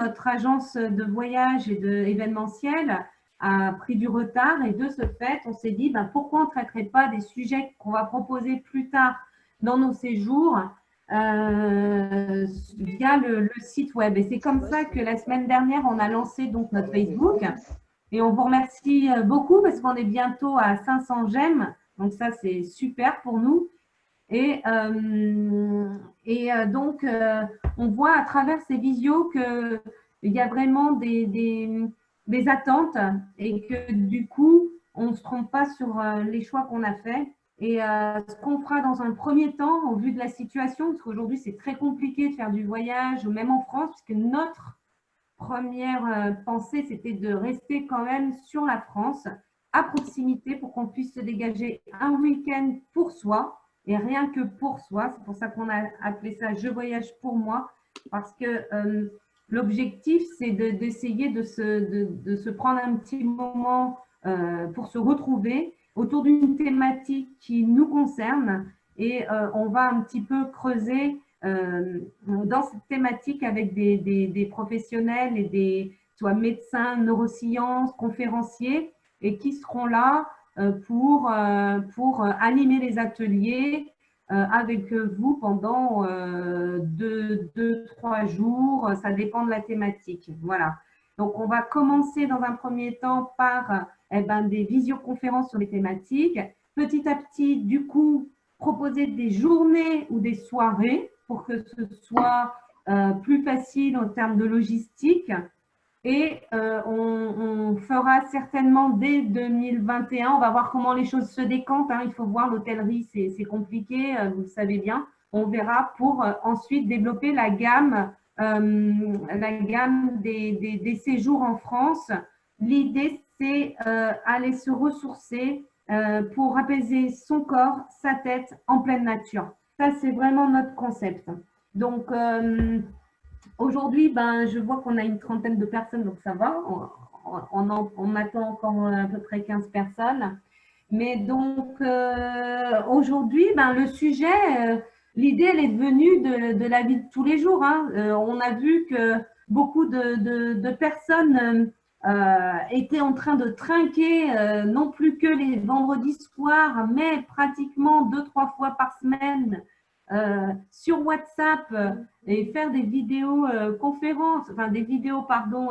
notre agence de voyage et événementiel a pris du retard et de ce fait, on s'est dit pourquoi on ne traiterait pas des sujets qu'on va proposer plus tard dans nos séjours via le site web. Et c'est comme ça que la semaine dernière, on a lancé donc notre Facebook. Et on vous remercie beaucoup parce qu'on est bientôt à 500 j'aime. Donc ça, c'est super pour nous. Et donc, on voit à travers ces visios qu'il y a vraiment des attentes et que du coup, on ne se trompe pas sur les choix qu'on a faits. Et ce qu'on fera dans un premier temps, au vu de la situation, parce qu'aujourd'hui, c'est très compliqué de faire du voyage, même en France, puisque notre première pensée, c'était de rester quand même sur la France, à proximité, pour qu'on puisse se dégager un week-end pour soi, et rien que pour soi. C'est pour ça qu'on a appelé ça « Je voyage pour moi », parce que l'objectif, c'est d'essayer de se prendre un petit moment pour se retrouver autour d'une thématique qui nous concerne, et on va un petit peu creuser dans cette thématique avec des professionnels et soit médecins, neurosciences, conférenciers, et qui seront là pour animer les ateliers avec vous pendant 2-3 jours. Ça dépend de la thématique. Voilà. Donc, on va commencer dans un premier temps par des visioconférences sur les thématiques. Petit à petit, du coup, proposer des journées ou des soirées pour que ce soit plus facile en termes de logistique. Et on fera certainement dès 2021, on va voir comment les choses se décantent. Il faut voir, l'hôtellerie, c'est compliqué, vous le savez bien. On verra pour ensuite développer la gamme des séjours en France. L'idée, c'est aller se ressourcer pour apaiser son corps, sa tête en pleine nature. Ça, c'est vraiment notre concept. Donc, aujourd'hui, je vois qu'on a une trentaine de personnes, donc ça va. On attend encore à peu près 15 personnes. Mais donc, aujourd'hui, le sujet, l'idée, elle est devenue de la vie de tous les jours. On a vu que beaucoup de personnes étaient en train de trinquer, non plus que les vendredis soirs, mais pratiquement 2-3 fois par semaine sur WhatsApp et faire des vidéos conférences, enfin des vidéos, pardon,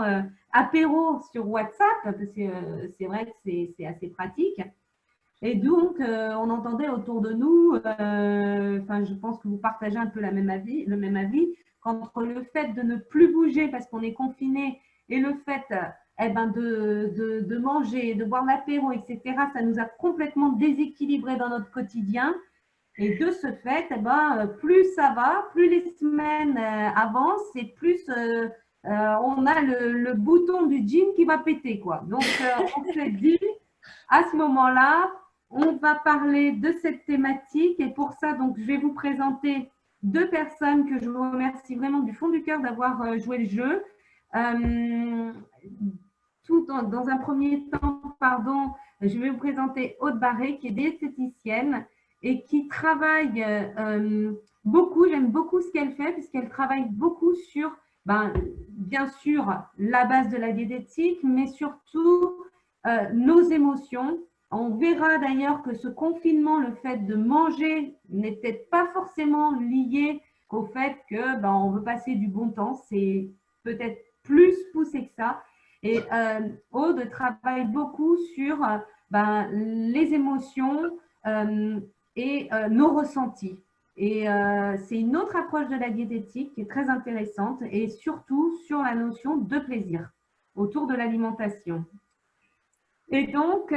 apéro sur WhatsApp, parce que c'est vrai que c'est assez pratique. Et donc, on entendait autour de nous, je pense que vous partagez un peu le même avis, qu'entre le fait de ne plus bouger parce qu'on est confiné et le fait de manger, de boire l'apéro, etc., ça nous a complètement déséquilibré dans notre quotidien. Et de ce fait, plus ça va, plus les semaines avancent et plus on a le bouton du jean qui va péter, quoi. Donc, on s'est dit, à ce moment-là, on va parler de cette thématique. Et pour ça, donc, je vais vous présenter 2 personnes que je vous remercie vraiment du fond du cœur d'avoir joué le jeu. Dans un premier temps, pardon, je vais vous présenter Aude Barré, qui est diététicienne et qui travaille beaucoup. J'aime beaucoup ce qu'elle fait, puisqu'elle travaille beaucoup sur, bien sûr, la base de la diététique, mais surtout nos émotions. On verra d'ailleurs que ce confinement, le fait de manger n'est peut-être pas forcément lié au fait que on veut passer du bon temps. C'est peut-être plus poussé que ça. Et Aude travaille beaucoup sur les émotions et nos ressentis. Et c'est une autre approche de la diététique qui est très intéressante, et surtout sur la notion de plaisir autour de l'alimentation. Et donc,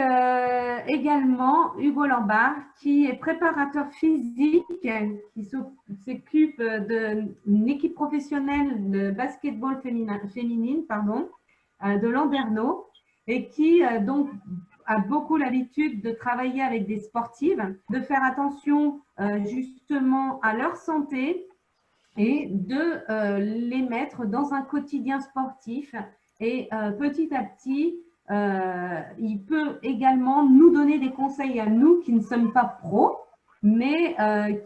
également, Hugo Lambard, qui est préparateur physique, qui s'occupe d'une équipe professionnelle de basketball féminine, de Landerneau, et qui donc a beaucoup l'habitude de travailler avec des sportives, de faire attention justement à leur santé et de les mettre dans un quotidien sportif. Et petit à petit, il peut également nous donner des conseils à nous qui ne sommes pas pros, mais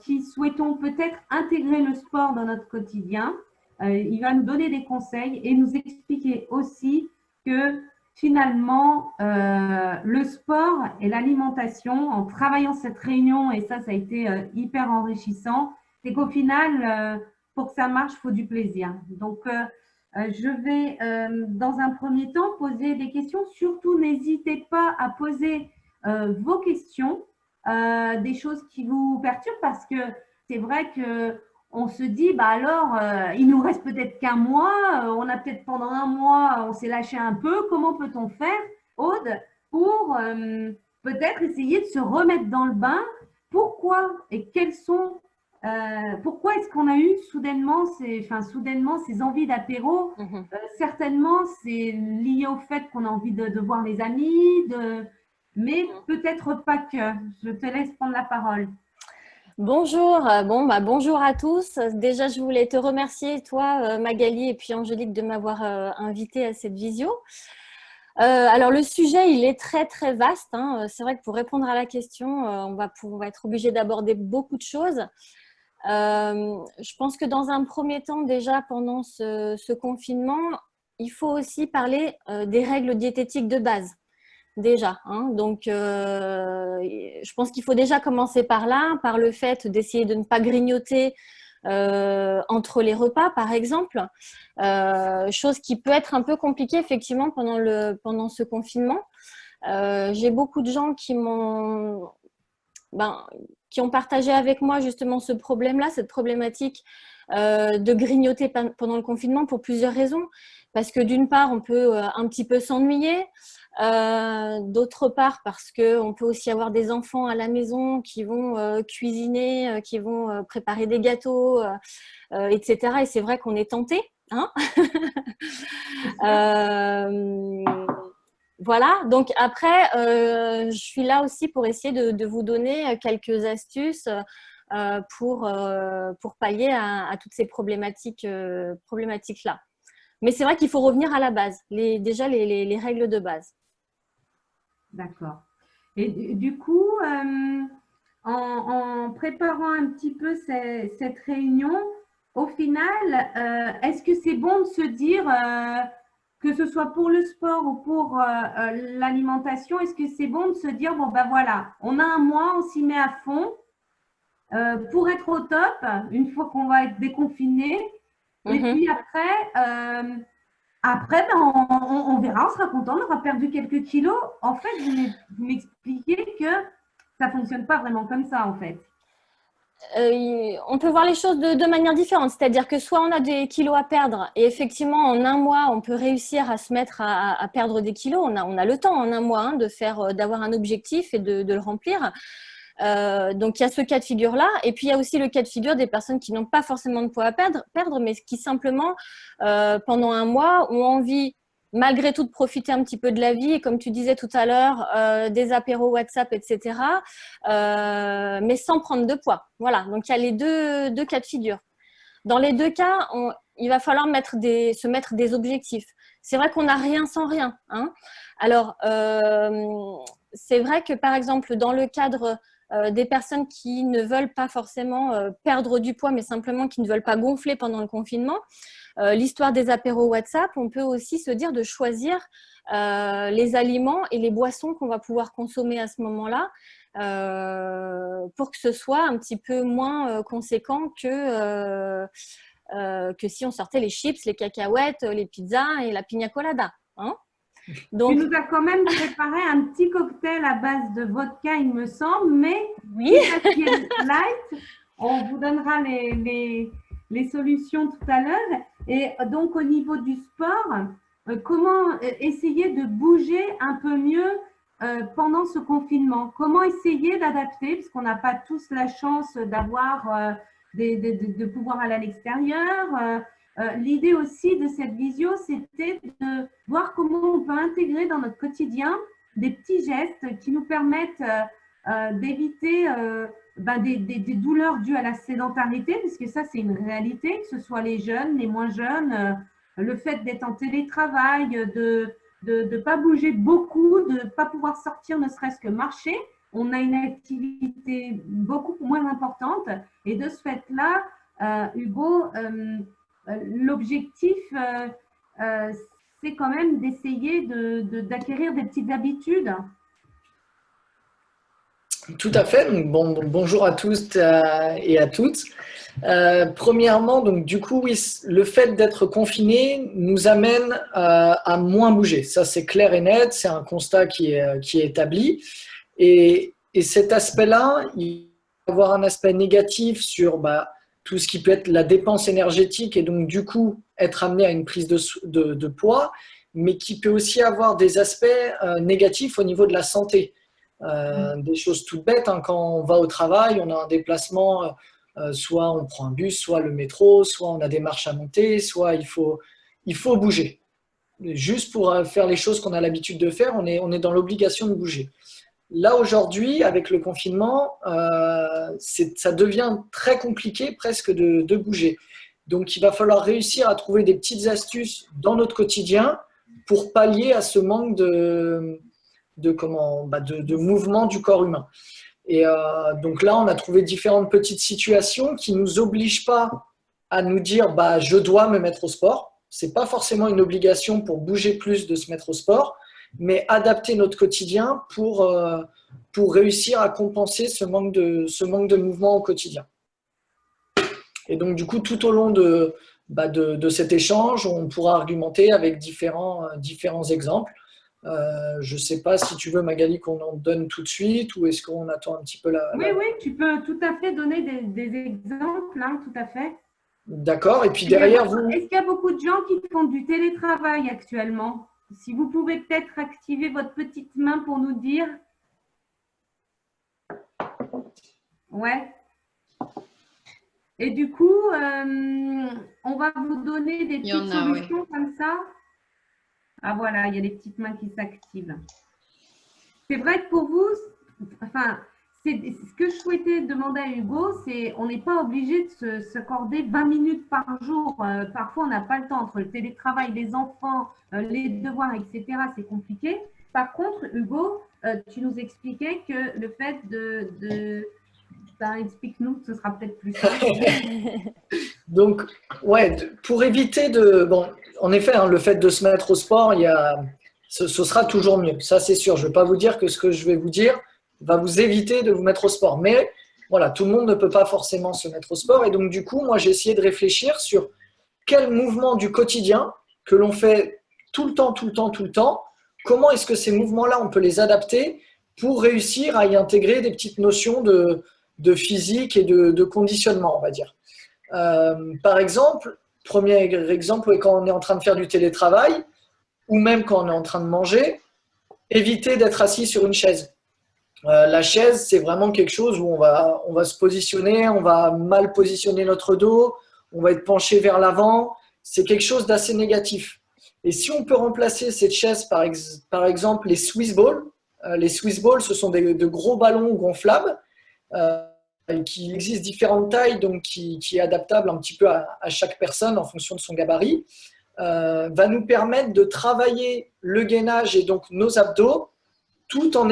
qui souhaitons peut-être intégrer le sport dans notre quotidien. il va nous donner des conseils et nous expliquer aussi que finalement, le sport et l'alimentation, en travaillant cette réunion, et ça a été hyper enrichissant, c'est qu'au final, pour que ça marche, il faut du plaisir. Donc, je vais, dans un premier temps, poser des questions. Surtout, n'hésitez pas à poser vos questions, des choses qui vous perturbent, parce que c'est vrai que on se dit, bah alors, il nous reste peut-être qu'un mois, on a peut-être pendant un mois, on s'est lâché un peu. Comment peut-on faire, Aude, pour peut-être essayer de se remettre dans le bain? Pourquoi et quels sont, pourquoi est-ce qu'on a eu soudainement ces envies d'apéro? Certainement, c'est lié au fait qu'on a envie de voir les amis, mais peut-être pas que. Je te laisse prendre la parole. Bonjour, bonjour à tous. Déjà, je voulais te remercier, toi, Magali et puis Angélique, de m'avoir invitée à cette visio. Alors, le sujet, il est très, très vaste, hein. C'est vrai que pour répondre à la question, on va être obligé d'aborder beaucoup de choses. Je pense que dans un premier temps, déjà, pendant ce confinement, il faut aussi parler des règles diététiques de base. Déjà, hein. Donc, je pense qu'il faut déjà commencer par là, par le fait d'essayer de ne pas grignoter entre les repas, par exemple. Chose qui peut être un peu compliquée, effectivement, pendant ce confinement. J'ai beaucoup de gens qui ont partagé avec moi justement ce problème-là, cette problématique de grignoter pendant le confinement pour plusieurs raisons. Parce que d'une part, on peut un petit peu s'ennuyer. D'autre part, parce qu'on peut aussi avoir des enfants à la maison qui vont cuisiner, qui vont préparer des gâteaux, etc. Et c'est vrai qu'on est tenté, hein. Voilà, donc après, je suis là aussi pour essayer de vous donner quelques astuces pour pallier à toutes ces problématiques-là. Mais c'est vrai qu'il faut revenir à la base, déjà les règles de base. D'accord. Et du coup, en préparant un petit peu cette réunion, au final, est-ce que c'est bon de se dire, que ce soit pour le sport ou pour l'alimentation, est-ce que c'est bon de se dire, bon, ben voilà, on a un mois, on s'y met à fond pour être au top, une fois qu'on va être déconfiné. Et puis après, ben, on verra, on sera content, on aura perdu quelques kilos. En fait, vous m'expliquez que ça ne fonctionne pas vraiment comme ça, en fait. On peut voir les choses de manière différente, c'est-à-dire que soit on a des kilos à perdre et effectivement en un mois on peut réussir à se mettre à perdre des kilos, on a le temps en un mois, hein, d'avoir un objectif et de le remplir. Donc il y a ce cas de figure-là, et puis il y a aussi le cas de figure des personnes qui n'ont pas forcément de poids à perdre, mais qui simplement pendant un mois ont envie malgré tout de profiter un petit peu de la vie, et comme tu disais tout à l'heure, des apéros WhatsApp, etc., mais sans prendre de poids. Voilà, donc il y a les deux cas de figure. Dans les deux cas, il va falloir se mettre des objectifs. C'est vrai qu'on n'a rien sans rien, hein. Alors, c'est vrai que par exemple, dans le cadre des personnes qui ne veulent pas forcément perdre du poids, mais simplement qui ne veulent pas gonfler pendant le confinement, l'histoire des apéros WhatsApp, on peut aussi se dire de choisir les aliments et les boissons qu'on va pouvoir consommer à ce moment-là pour que ce soit un petit peu moins conséquent que si on sortait les chips, les cacahuètes, les pizzas et la pina colada, hein. Donc, tu nous as quand même préparé un petit cocktail à base de vodka, il me semble, mais oui. qui est light. On vous donnera les solutions tout à l'heure. Et donc, au niveau du sport, comment essayer de bouger un peu mieux pendant ce confinement? Comment essayer d'adapter, parce qu'on n'a pas tous la chance d'avoir de pouvoir aller à l'extérieur. L'idée aussi de cette visio, c'était de voir comment on peut intégrer dans notre quotidien des petits gestes qui nous permettent d'éviter des douleurs dues à la sédentarité, puisque ça, c'est une réalité, que ce soit les jeunes, les moins jeunes, le fait d'être en télétravail, de ne pas bouger beaucoup, de ne pas pouvoir sortir ne serait-ce que marcher. On a une activité beaucoup moins importante. Et de ce fait-là, Hugo, l'objectif, c'est quand même d'essayer d'acquérir des petites habitudes. Tout à fait. Donc, bonjour à tous et à toutes. Premièrement, donc du coup, oui, le fait d'être confiné nous amène à moins bouger. Ça, c'est clair et net. C'est un constat qui est établi. Et cet aspect-là, il va avoir un aspect négatif sur tout ce qui peut être la dépense énergétique et donc du coup être amené à une prise de poids, mais qui peut aussi avoir des aspects négatifs au niveau de la santé. Des choses toutes bêtes, hein. Quand on va au travail, on a un déplacement, soit on prend un bus, soit le métro, soit on a des marches à monter, soit il faut bouger. Juste pour faire les choses qu'on a l'habitude de faire, on est dans l'obligation de bouger. Là, aujourd'hui, avec le confinement, ça devient très compliqué presque de bouger. Donc, il va falloir réussir à trouver des petites astuces dans notre quotidien pour pallier à ce manque de mouvement du corps humain. Et donc là, on a trouvé différentes petites situations qui ne nous obligent pas à nous dire je dois me mettre au sport. Ce n'est pas forcément une obligation pour bouger plus de se mettre au sport, mais adapter notre quotidien pour réussir à compenser ce manque de mouvement au quotidien. Et donc, du coup, tout au long de cet échange, on pourra argumenter avec différents exemples. Je ne sais pas si tu veux, Magali, qu'on en donne tout de suite ou est-ce qu'on attend un petit peu Oui, tu peux tout à fait donner des exemples, hein, tout à fait. D'accord. Et puis derrière, vous… Est-ce qu'il y a beaucoup de gens qui font du télétravail actuellement? Si vous pouvez peut-être activer votre petite main pour nous dire. Ouais. Et du coup, on va vous donner des petites solutions comme ça. Ah voilà, il y a des petites mains qui s'activent. C'est vrai que pour vous, ce que je souhaitais demander à Hugo, c'est on n'est pas obligé de s'accorder 20 minutes par jour. Parfois, on n'a pas le temps entre le télétravail, les enfants, les devoirs, etc. C'est compliqué. Par contre, Hugo, tu nous expliquais que le fait explique-nous, ce sera peut-être plus simple. Donc, ouais, pour éviter en effet, hein, le fait de se mettre au sport, ce sera toujours mieux. Ça, c'est sûr. Je ne vais pas vous dire que ce que je vais vous dire va vous éviter de vous mettre au sport. Mais voilà, tout le monde ne peut pas forcément se mettre au sport. Et donc, du coup, moi, j'ai essayé de réfléchir sur quel mouvement du quotidien que l'on fait tout le temps, comment est-ce que ces mouvements-là, on peut les adapter pour réussir à y intégrer des petites notions de physique et de conditionnement, on va dire. Par exemple, premier exemple, quand on est en train de faire du télétravail ou même quand on est en train de manger, éviter d'être assis sur une chaise. La chaise, c'est vraiment quelque chose où on va se positionner, on va mal positionner notre dos, on va être penché vers l'avant. C'est quelque chose d'assez négatif. Et si on peut remplacer cette chaise par exemple les Swiss balls, ce sont de gros ballons gonflables qui existent différentes tailles, donc qui est adaptable un petit peu à chaque personne en fonction de son gabarit, va nous permettre de travailler le gainage et donc nos abdos tout en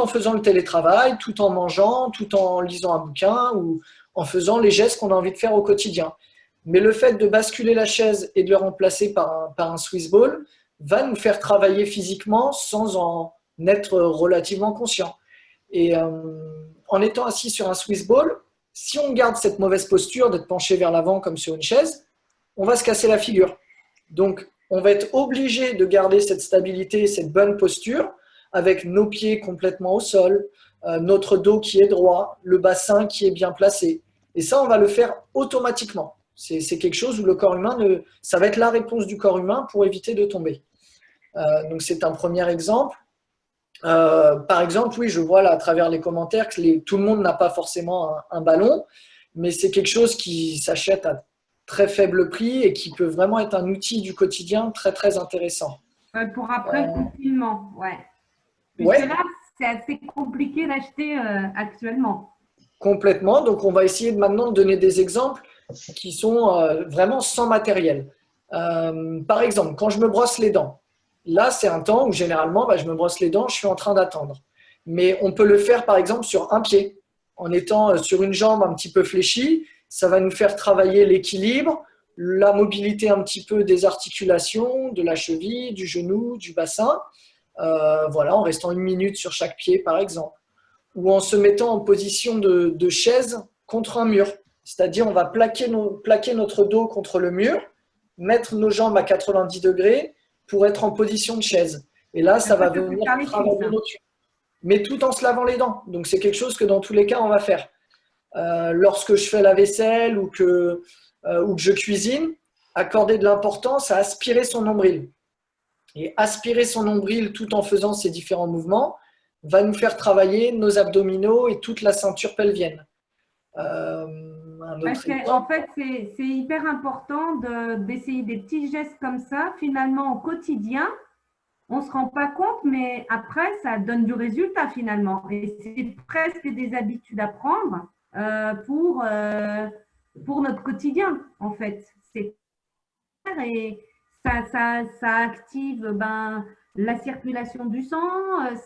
faisant le télétravail, tout en mangeant, tout en lisant un bouquin ou en faisant les gestes qu'on a envie de faire au quotidien. Mais le fait de basculer la chaise et de le remplacer par un Swiss ball va nous faire travailler physiquement sans en être relativement conscient. Et en étant assis sur un Swiss ball, si on garde cette mauvaise posture d'être penché vers l'avant comme sur une chaise, on va se casser la figure. Donc, on va être obligé de garder cette stabilité, cette bonne posture, avec nos pieds complètement au sol, notre dos qui est droit, le bassin qui est bien placé. Et ça, on va le faire automatiquement. C'est quelque chose où le corps humain, ça va être la réponse du corps humain pour éviter de tomber. Donc, c'est un premier exemple. Par exemple, oui, je vois là à travers les commentaires que tout le monde n'a pas forcément un ballon, mais c'est quelque chose qui s'achète à très faible prix et qui peut vraiment être un outil du quotidien très, très intéressant. Pour après le confinement, ouais. Ouais. Là, c'est assez compliqué d'acheter actuellement. Complètement. Donc, on va essayer maintenant de donner des exemples qui sont vraiment sans matériel. Par exemple, quand je me brosse les dents, là, c'est un temps où généralement, je me brosse les dents, je suis en train d'attendre. Mais on peut le faire, par exemple, sur un pied, en étant sur une jambe un petit peu fléchie ça va nous faire travailler l'équilibre, la mobilité un petit peu des articulations, de la cheville, du genou, du bassin, voilà, en restant 1 minute sur chaque pied par exemple, ou en se mettant en position de chaise contre un mur. C'est-à-dire on va plaquer notre dos contre le mur, mettre nos jambes à 90 degrés pour être en position de chaise. Et là, ça va venir travailler nos cuisses, mais tout en se lavant les dents. Donc c'est quelque chose que dans tous les cas, on va faire. Lorsque je fais la vaisselle ou que je cuisine, accorder de l'importance à aspirer son nombril. Et aspirer son nombril tout en faisant ces différents mouvements va nous faire travailler nos abdominaux et toute la ceinture pelvienne. En fait, c'est hyper important d'essayer des petits gestes comme ça, finalement, au quotidien. On ne se rend pas compte, mais après, ça donne du résultat finalement. Et c'est presque des habitudes à prendre pour notre quotidien, en fait. Et ça active la circulation du sang,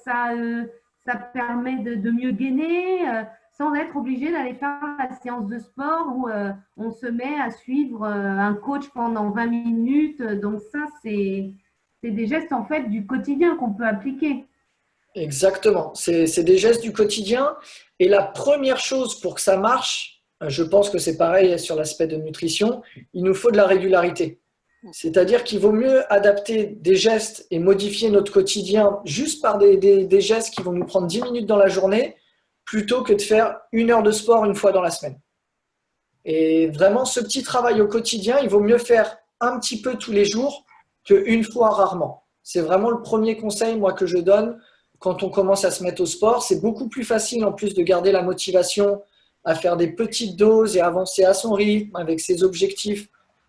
ça permet de mieux gainer sans être obligé d'aller faire la séance de sport où on se met à suivre un coach pendant 20 minutes. Donc ça, c'est des gestes en fait du quotidien qu'on peut appliquer. Exactement, c'est des gestes du quotidien. Et la première chose pour que ça marche, je pense que c'est pareil sur l'aspect de nutrition, il nous faut de la régularité. C'est-à-dire qu'il vaut mieux adapter des gestes et modifier notre quotidien juste par des gestes qui vont nous prendre 10 minutes dans la journée plutôt que de faire 1 heure de sport une fois dans la semaine. Et vraiment, ce petit travail au quotidien, il vaut mieux faire un petit peu tous les jours qu'une fois rarement. C'est vraiment le premier conseil moi, que je donne quand on commence à se mettre au sport. C'est beaucoup plus facile en plus de garder la motivation à faire des petites doses et avancer à son rythme avec ses objectifs.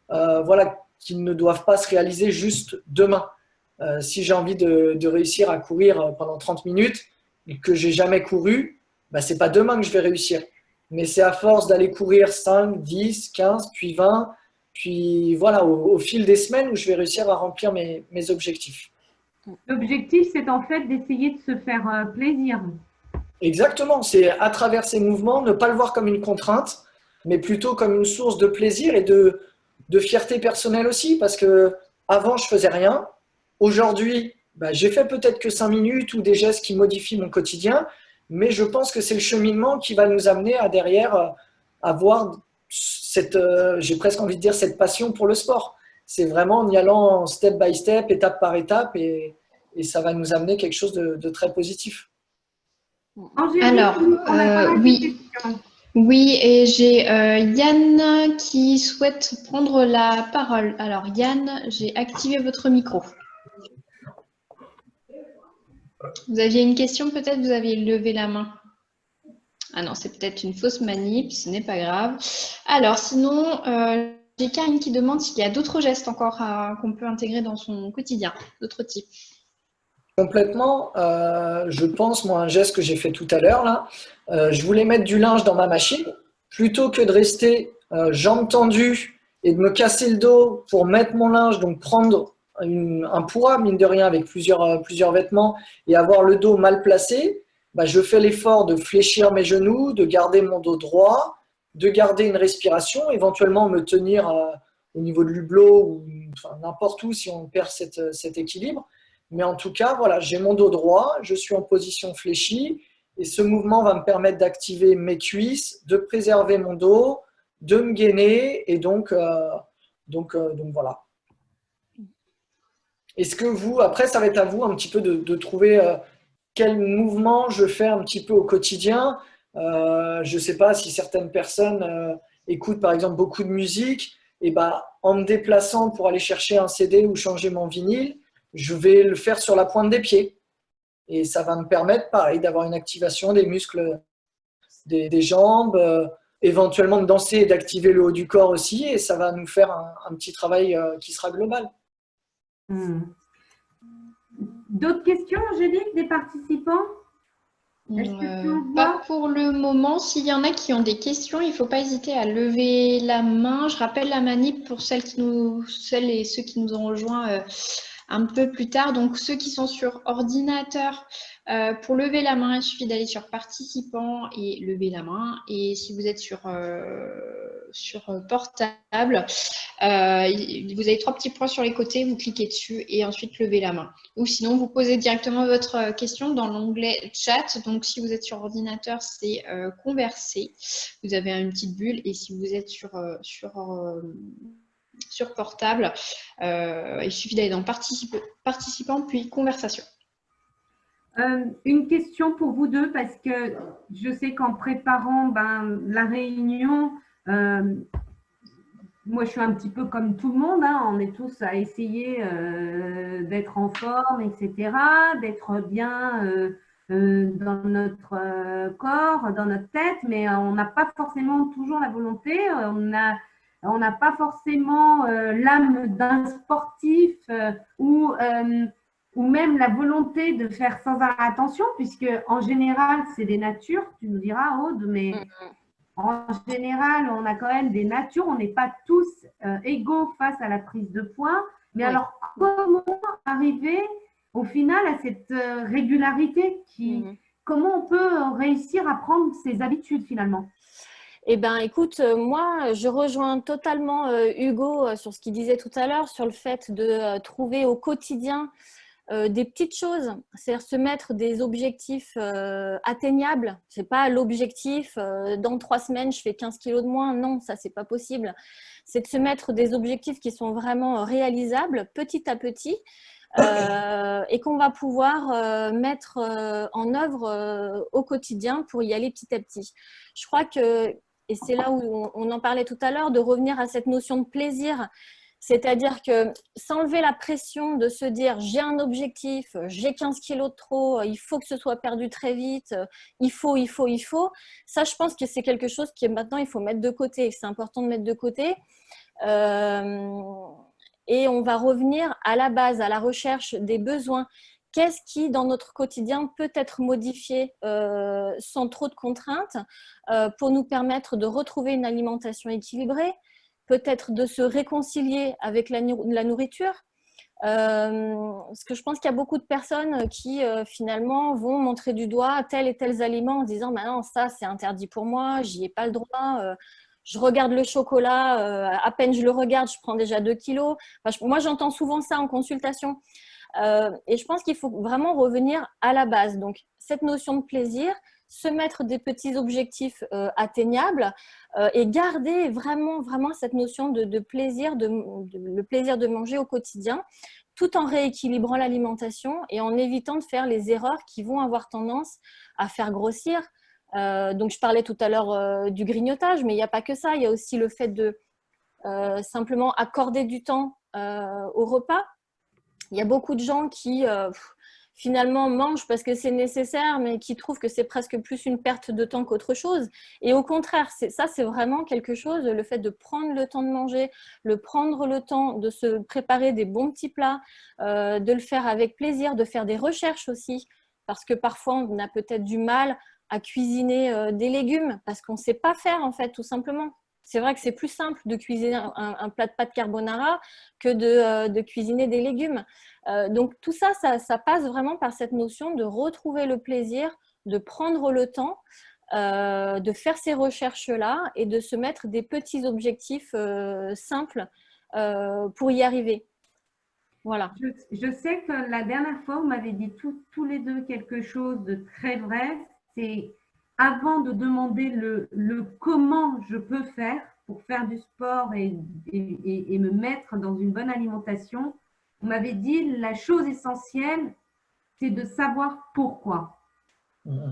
Voilà, qui ne doivent pas se réaliser juste demain. Si j'ai envie de réussir à courir pendant 30 minutes et que j'ai jamais couru, ce n'est pas demain que je vais réussir. Mais c'est à force d'aller courir 5, 10, 15, puis 20, puis voilà, au fil des semaines où je vais réussir à remplir mes objectifs. L'objectif, c'est en fait d'essayer de se faire plaisir. Exactement, c'est à travers ces mouvements, ne pas le voir comme une contrainte, mais plutôt comme une source de plaisir et de fierté personnelle aussi, parce que avant je faisais rien. Aujourd'hui, j'ai fait peut-être que 5 minutes ou des gestes qui modifient mon quotidien, mais je pense que c'est le cheminement qui va nous amener à derrière avoir cette, j'ai presque envie de dire, cette passion pour le sport. C'est vraiment en y allant step by step, étape par étape, et ça va nous amener quelque chose de très positif. Alors, oui. Oui, et j'ai Yann qui souhaite prendre la parole. Alors Yann, j'ai activé votre micro. Vous aviez une question peut-être? Vous aviez levé la main. Ah non, c'est peut-être une fausse manip, ce n'est pas grave. Alors sinon, j'ai Karine qui demande s'il y a d'autres gestes encore qu'on peut intégrer dans son quotidien, d'autres types. Complètement. Je pense, moi, un geste que j'ai fait tout à l'heure, là, je voulais mettre du linge dans ma machine, plutôt que de rester jambes tendues et de me casser le dos pour mettre mon linge, donc prendre un poids, mine de rien, avec plusieurs vêtements et avoir le dos mal placé, je fais l'effort de fléchir mes genoux, de garder mon dos droit, de garder une respiration, éventuellement me tenir au niveau de l'hublot ou n'importe où si on perd cet équilibre. Mais en tout cas, voilà, j'ai mon dos droit, je suis en position fléchie et ce mouvement va me permettre d'activer mes cuisses, de préserver mon dos, de me gainer et donc voilà. Est-ce que vous, après, ça va être à vous un petit peu de trouver quel mouvement je fais un petit peu au quotidien. Je ne sais pas si certaines personnes écoutent par exemple beaucoup de musique et en me déplaçant pour aller chercher un CD ou changer mon vinyle, je vais le faire sur la pointe des pieds. Et ça va me permettre, pareil, d'avoir une activation des muscles des jambes, éventuellement de danser et d'activer le haut du corps aussi. Et ça va nous faire un petit travail qui sera global. D'autres questions, Angélique, des participants? Pas pour le moment. S'il y en a qui ont des questions, il ne faut pas hésiter à lever la main. Je rappelle la manip pour celles et ceux qui nous ont rejoints un peu plus tard. Donc, ceux qui sont sur ordinateur, pour lever la main, il suffit d'aller sur participants et lever la main. Et si vous êtes sur portable, vous avez 3 petits points sur les côtés, vous cliquez dessus et ensuite levez la main. Ou sinon, vous posez directement votre question dans l'onglet chat. Donc, si vous êtes sur ordinateur, c'est converser. Vous avez une petite bulle. Et si vous êtes sur portable, il suffit d'aller dans participants puis conversation. Une question pour vous deux, parce que je sais qu'en préparant la réunion, moi je suis un petit peu comme tout le monde, hein, on est tous à essayer d'être en forme, etc., d'être bien dans notre corps, dans notre tête, mais on n'a pas forcément toujours la volonté, on n'a pas forcément l'âme d'un sportif ou même la volonté de faire sans arrêt attention, puisque en général, c'est des natures, tu nous diras, Aude, mais en général, on a quand même des natures, on n'est pas tous égaux face à la prise de poids. Mais alors, comment arriver au final à cette régularité comment on peut réussir à prendre ses habitudes finalement? Eh bien, écoute, moi, je rejoins totalement Hugo sur ce qu'il disait tout à l'heure, sur le fait de trouver au quotidien des petites choses, c'est-à-dire se mettre des objectifs atteignables. Ce n'est pas l'objectif, dans 3 semaines, je fais 15 kilos de moins. Non, ça, ce n'est pas possible. C'est de se mettre des objectifs qui sont vraiment réalisables petit à petit et qu'on va pouvoir mettre en œuvre au quotidien pour y aller petit à petit. Je crois que, et c'est là où on en parlait tout à l'heure, de revenir à cette notion de plaisir. C'est-à-dire que s'enlever la pression de se dire j'ai un objectif, j'ai 15 kilos de trop, il faut que ce soit perdu très vite, il faut. Ça, je pense que c'est quelque chose qui maintenant, il faut mettre de côté. C'est important de mettre de côté. Et on va revenir à la base, à la recherche des besoins. Qu'est-ce qui, dans notre quotidien, peut être modifié sans trop de contraintes pour nous permettre de retrouver une alimentation équilibrée, peut-être de se réconcilier avec la nourriture. Parce que je pense qu'il y a beaucoup de personnes qui, finalement, vont montrer du doigt tel et tel aliment en disant bah « non, ça, c'est interdit pour moi, j'y ai pas le droit. Je regarde le chocolat, à peine je le regarde, je prends déjà 2 kilos. » Enfin, moi, j'entends souvent ça en consultation. Et je pense qu'il faut vraiment revenir à la base. Donc, cette notion de plaisir, se mettre des petits objectifs atteignables et garder vraiment cette notion de plaisir, le plaisir de manger au quotidien, tout en rééquilibrant l'alimentation et en évitant de faire les erreurs qui vont avoir tendance à faire grossir. Donc, je parlais tout à l'heure du grignotage, mais il n'y a pas que ça. Il y a aussi le fait de simplement accorder du temps au repas. Il y a beaucoup de gens qui finalement mangent parce que c'est nécessaire, mais qui trouvent que c'est presque plus une perte de temps qu'autre chose. Et au contraire, ça, c'est vraiment quelque chose, le fait de prendre le temps de manger, prendre le temps de se préparer des bons petits plats, de le faire avec plaisir, de faire des recherches aussi, parce que parfois, on a peut-être du mal à cuisiner des légumes, parce qu'on ne sait pas faire, en fait, tout simplement. C'est vrai que c'est plus simple de cuisiner un plat de pâtes carbonara que de cuisiner des légumes. Donc tout ça, ça passe vraiment par cette notion de retrouver le plaisir, de prendre le temps, de faire ces recherches-là et de se mettre des petits objectifs simples pour y arriver. Voilà. Je sais que la dernière fois, vous m'avez dit tous les deux quelque chose de très vrai. C'est avant de demander le comment je peux faire pour faire du sport et me mettre dans une bonne alimentation, vous m'avez dit la chose essentielle, c'est de savoir pourquoi.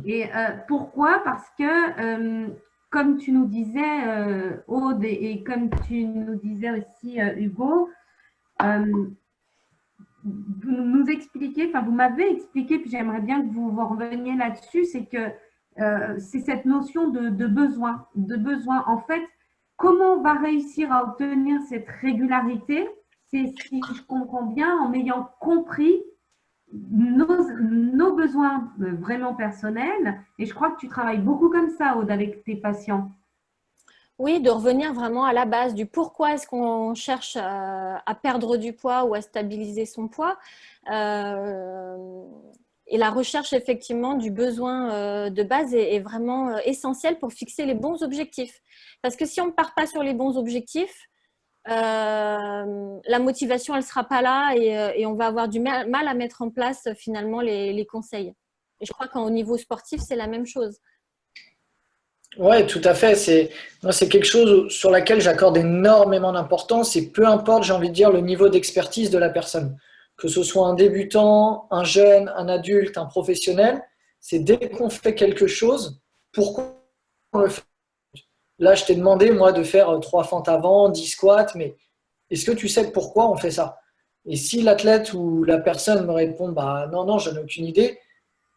Et pourquoi? Parce que, comme tu nous disais, Aude, et comme tu nous disais aussi, Hugo, vous m'avez expliqué, puis j'aimerais bien que vous reveniez là-dessus, c'est que c'est cette notion de besoin. En fait, comment on va réussir à obtenir cette régularité? C'est, si je comprends bien, en ayant compris nos besoins vraiment personnels. Et je crois que tu travailles beaucoup comme ça, Aude, avec tes patients. Oui, de revenir vraiment à la base du pourquoi est-ce qu'on cherche à perdre du poids ou à stabiliser son poids. Et la recherche effectivement du besoin de base est vraiment essentielle pour fixer les bons objectifs. Parce que si on ne part pas sur les bons objectifs, la motivation, elle ne sera pas là et on va avoir du mal à mettre en place finalement les conseils. Et je crois qu'au niveau sportif, c'est la même chose. Ouais, tout à fait. Moi, c'est quelque chose sur laquelle j'accorde énormément d'importance et peu importe, j'ai envie de dire, le niveau d'expertise de la personne. Que ce soit un débutant, un jeune, un adulte, un professionnel, c'est dès qu'on fait quelque chose, pourquoi on le fait? Là, je t'ai demandé, moi, de faire 3 fentes avant, 10 squats, mais est-ce que tu sais pourquoi on fait ça? Et si l'athlète ou la personne me répond, bah non, non, je n'ai aucune idée,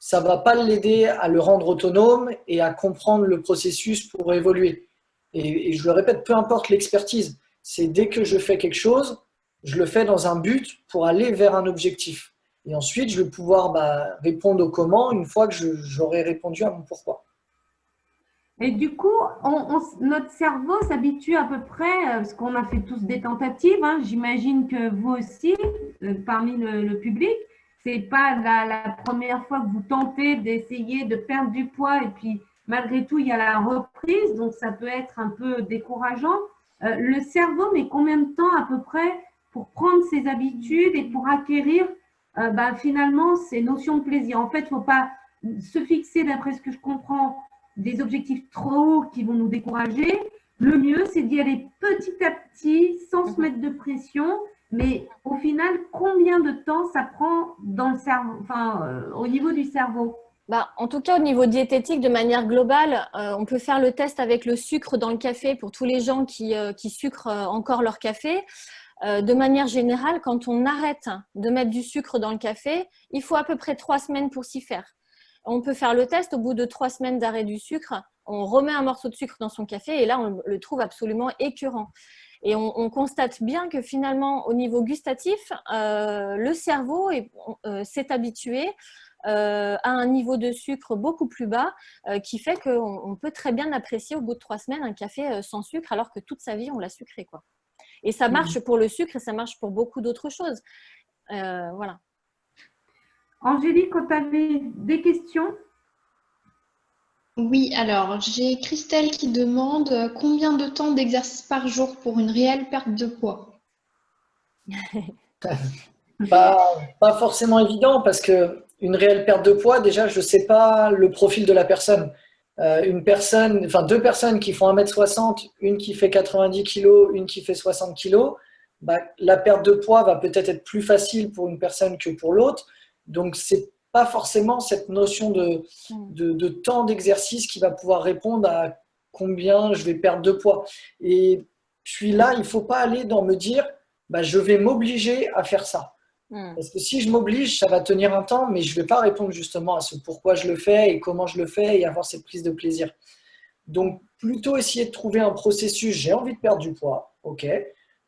ça ne va pas l'aider à le rendre autonome et à comprendre le processus pour évoluer. Et je le répète, peu importe l'expertise, c'est dès que je fais quelque chose, je le fais dans un but pour aller vers un objectif. Et ensuite, je vais pouvoir répondre au comment une fois que j'aurai répondu à mon pourquoi. Et du coup, notre cerveau s'habitue à peu près, parce qu'on a fait tous des tentatives, hein, j'imagine que vous aussi, parmi le public, c'est pas la première fois que vous tentez d'essayer de perdre du poids et puis malgré tout, il y a la reprise, donc ça peut être un peu décourageant. Le cerveau met combien de temps à peu près pour prendre ses habitudes et pour acquérir finalement ces notions de plaisir? En fait, il ne faut pas se fixer, d'après ce que je comprends, des objectifs trop hauts qui vont nous décourager. Le mieux, c'est d'y aller petit à petit, sans se mettre de pression. Mais au final, combien de temps ça prend dans le cerveau, au niveau du cerveau? En tout cas, au niveau diététique, de manière globale, on peut faire le test avec le sucre dans le café pour tous les gens qui sucrent encore leur café. De manière générale, quand on arrête de mettre du sucre dans le café, il faut à peu près 3 semaines pour s'y faire. On peut faire le test au bout de 3 semaines d'arrêt du sucre. On remet un morceau de sucre dans son café et là, on le trouve absolument écœurant. Et on constate bien que finalement, au niveau gustatif, le cerveau s'est habitué à un niveau de sucre beaucoup plus bas qui fait qu'on peut très bien apprécier au bout de 3 semaines un café sans sucre alors que toute sa vie, on l'a sucré, quoi. Et ça marche pour le sucre et ça marche pour beaucoup d'autres choses. Voilà. Angélique, quand tu avais des questions? Oui, alors j'ai Christelle qui demande combien de temps d'exercice par jour pour une réelle perte de poids? Pas forcément évident parce que une réelle perte de poids, déjà, je ne sais pas le profil de la personne. Deux personnes qui font 1m60, une qui fait 90 kg, une qui fait 60 kg, la perte de poids va peut-être être plus facile pour une personne que pour l'autre. Donc, ce n'est pas forcément cette notion de temps d'exercice qui va pouvoir répondre à combien je vais perdre de poids. Et puis là, il ne faut pas aller dans me dire, je vais m'obliger à faire ça. Parce que si je m'oblige, ça va tenir un temps, mais je ne vais pas répondre justement à ce pourquoi je le fais et comment je le fais et avoir cette prise de plaisir. Donc, plutôt essayer de trouver un processus. J'ai envie de perdre du poids, ok.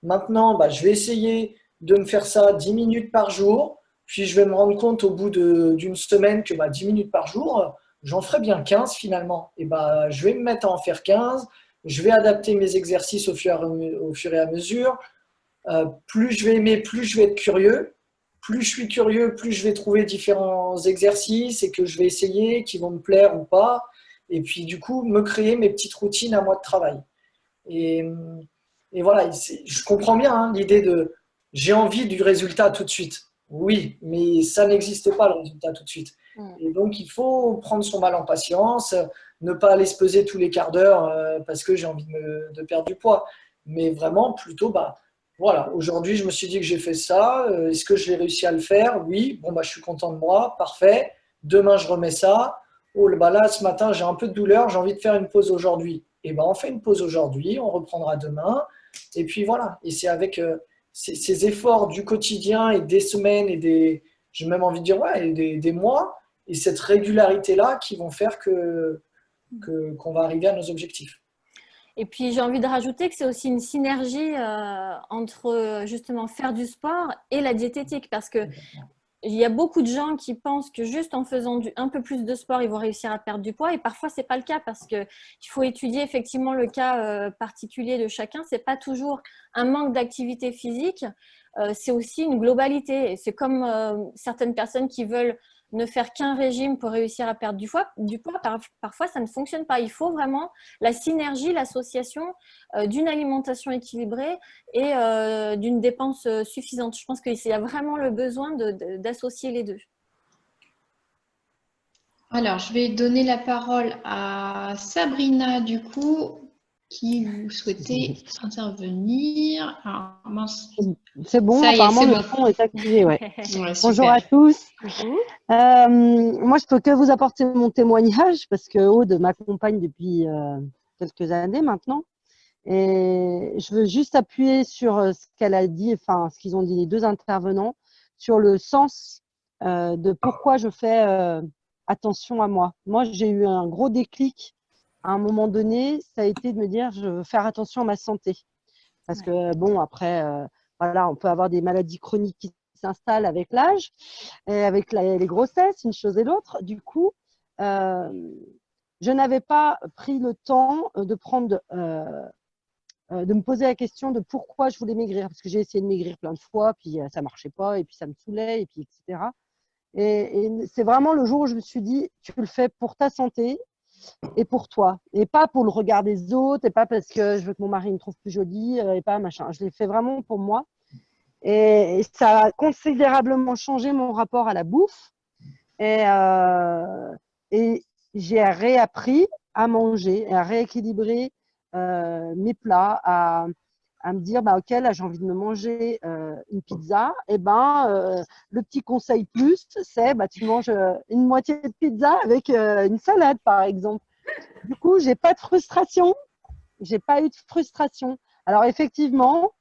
Maintenant, je vais essayer de me faire ça 10 minutes par jour. Puis, je vais me rendre compte au bout d'une semaine que 10 minutes par jour, j'en ferai bien 15 finalement. Et je vais me mettre à en faire 15. Je vais adapter mes exercices au fur et à mesure. Plus je vais aimer, plus je vais être curieux. Plus je suis curieux, plus je vais trouver différents exercices et que je vais essayer, qui vont me plaire ou pas. Et puis, du coup, me créer mes petites routines à moi de travail. Et voilà, je comprends bien l'idée de j'ai envie du résultat tout de suite. Oui, mais ça n'existe pas le résultat tout de suite. Et donc, il faut prendre son mal en patience, ne pas aller se peser tous les quarts d'heure parce que j'ai envie de perdre du poids. Mais vraiment, plutôt, voilà, aujourd'hui, je me suis dit que j'ai fait ça. Est-ce que je l'ai réussi à le faire? Oui. Bon, je suis content de moi. Parfait. Demain, je remets ça. Oh, là, ce matin, j'ai un peu de douleur. J'ai envie de faire une pause aujourd'hui. Et on fait une pause aujourd'hui. On reprendra demain. Et puis voilà. Et c'est avec ces efforts du quotidien et des semaines et j'ai même envie de dire, des mois et cette régularité-là qui vont faire qu'on va arriver à nos objectifs. Et puis, j'ai envie de rajouter que c'est aussi une synergie entre justement faire du sport et la diététique parce que il y a beaucoup de gens qui pensent que juste en faisant un peu plus de sport, ils vont réussir à perdre du poids. Et parfois, ce n'est pas le cas parce qu'il faut étudier effectivement le cas particulier de chacun. Ce n'est pas toujours un manque d'activité physique, c'est aussi une globalité. Et c'est comme certaines personnes qui veulent ne faire qu'un régime pour réussir à perdre du poids. Parfois, ça ne fonctionne pas. Il faut vraiment la synergie, l'association d'une alimentation équilibrée et d'une dépense suffisante. Je pense qu'il y a vraiment le besoin d'associer les deux. Alors, je vais donner la parole à Sabrina, du coup, qui vous souhaitait intervenir. Alors, mince. C'est bon, Ça y est, apparemment c'est le bon. son est activé. Ouais. Ouais, Bonjour super. à tous. Moi, je peux que vous apporter mon témoignage parce que Aude m'accompagne depuis quelques années maintenant. Et je veux juste appuyer sur ce qu'elle a dit, enfin ce qu'ils ont dit les deux intervenants, sur le sens de pourquoi je fais attention à moi. Moi, j'ai eu un gros déclic à un moment donné, ça a été de me dire je veux faire attention à ma santé. Parce que bon, après, voilà, on peut avoir des maladies chroniques qui s'installent avec l'âge, et avec les grossesses, une chose et l'autre. Du coup, je n'avais pas pris le temps de me poser la question de pourquoi je voulais maigrir. Parce que j'ai essayé de maigrir plein de fois, puis ça ne marchait pas, et puis ça me saoulait, et puis etc. Et c'est vraiment le jour où je me suis dit, tu le fais pour ta santé et pour toi. Et pas pour le regard des autres, et pas parce que je veux que mon mari me trouve plus jolie, et pas machin. Je l'ai fait vraiment pour moi. Et ça a considérablement changé mon rapport à la bouffe. Et j'ai réappris à manger, à rééquilibrer mes plats, à me dire, bah, ok, là j'ai envie de me manger une pizza. Et ben, le petit conseil plus, c'est bah, tu manges une moitié de pizza avec une salade, par exemple. Du coup, j'ai pas de frustration. J'ai pas eu de frustration. Alors effectivement,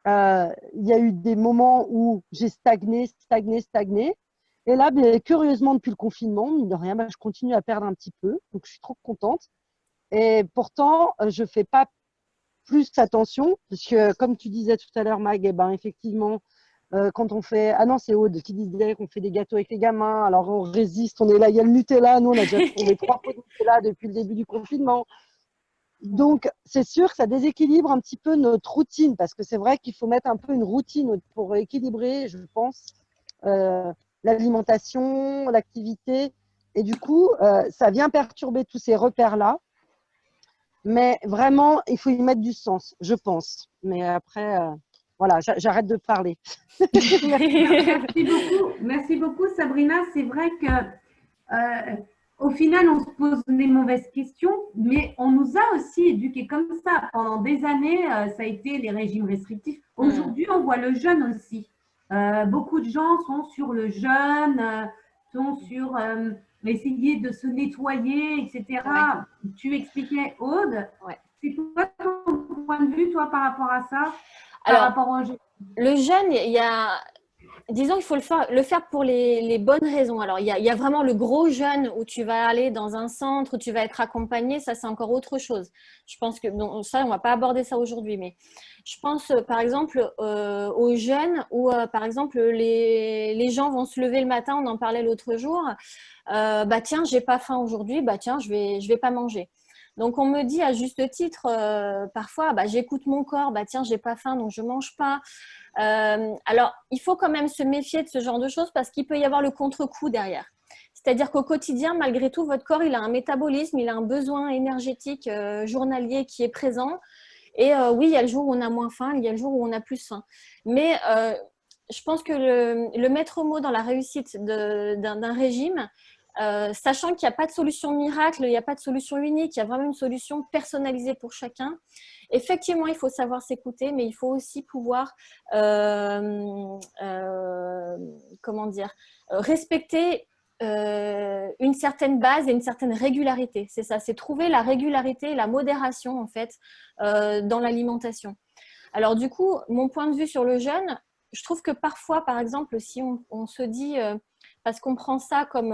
il y a eu des moments où j'ai stagné. Et là, bien, curieusement, depuis le confinement, mine de rien, bah, je continue à perdre un petit peu. Donc, je suis trop contente. Et pourtant, je ne fais pas plus attention. Parce que, comme tu disais tout à l'heure, Mag, eh ben, effectivement, quand on fait… Ah non, c'est Aude qui disait qu'on fait des gâteaux avec les gamins. Alors, on résiste, on est là. Il y a le Nutella. Nous, on a déjà trouvé 3 pots de Nutella depuis le début du confinement. Donc, c'est sûr que ça déséquilibre un petit peu notre routine. Parce que c'est vrai qu'il faut mettre un peu une routine pour équilibrer, je pense, l'alimentation, l'activité. Et du coup, ça vient perturber tous ces repères-là. Mais vraiment, il faut y mettre du sens, je pense. Mais après, voilà, j'arrête de parler. Merci beaucoup, Sabrina. C'est vrai que au final, on se pose des mauvaises questions, mais on nous a aussi éduqués comme ça. Pendant des années, ça a été les régimes restrictifs. Aujourd'hui, on voit le jeûne aussi. Beaucoup de gens sont sur le jeûne, sont sur essayer de se nettoyer, etc. Ouais. Tu expliquais, Aude, ouais. C'est quoi ton point de vue, toi, par rapport à ça? Alors, par rapport au jeûne? Le jeûne, il y a… Disons qu'il faut le faire pour les bonnes raisons. Alors, il y a vraiment le gros jeûne où tu vas aller dans un centre, où tu vas être accompagné. Ça, c'est encore autre chose. Je pense que bon, ça, on ne va pas aborder ça aujourd'hui. Mais je pense, par exemple, aux jeûnes où, par exemple, les gens vont se lever le matin. On en parlait l'autre jour. Bah, tiens, j'ai pas faim aujourd'hui. Bah, tiens, je vais pas manger. Donc, on me dit à juste titre, parfois, bah, j'écoute mon corps. Bah, tiens, j'ai pas faim, donc je mange pas. Alors, il faut quand même se méfier de ce genre de choses parce qu'il peut y avoir le contre-coup derrière. C'est-à-dire qu'au quotidien, malgré tout, votre corps, il a un métabolisme, il a un besoin énergétique journalier qui est présent. Et oui, il y a le jour où on a moins faim, il y a le jour où on a plus faim. Mais je pense que le maître mot dans la réussite d'un régime, sachant qu'il n'y a pas de solution miracle, il n'y a pas de solution unique, il y a vraiment une solution personnalisée pour chacun. Effectivement, il faut savoir s'écouter, mais il faut aussi pouvoir respecter une certaine base et une certaine régularité. C'est ça, c'est trouver la régularité et la modération en fait dans l'alimentation. Alors du coup, mon point de vue sur le jeûne, je trouve que parfois, par exemple, si on se dit… parce qu'on prend ça comme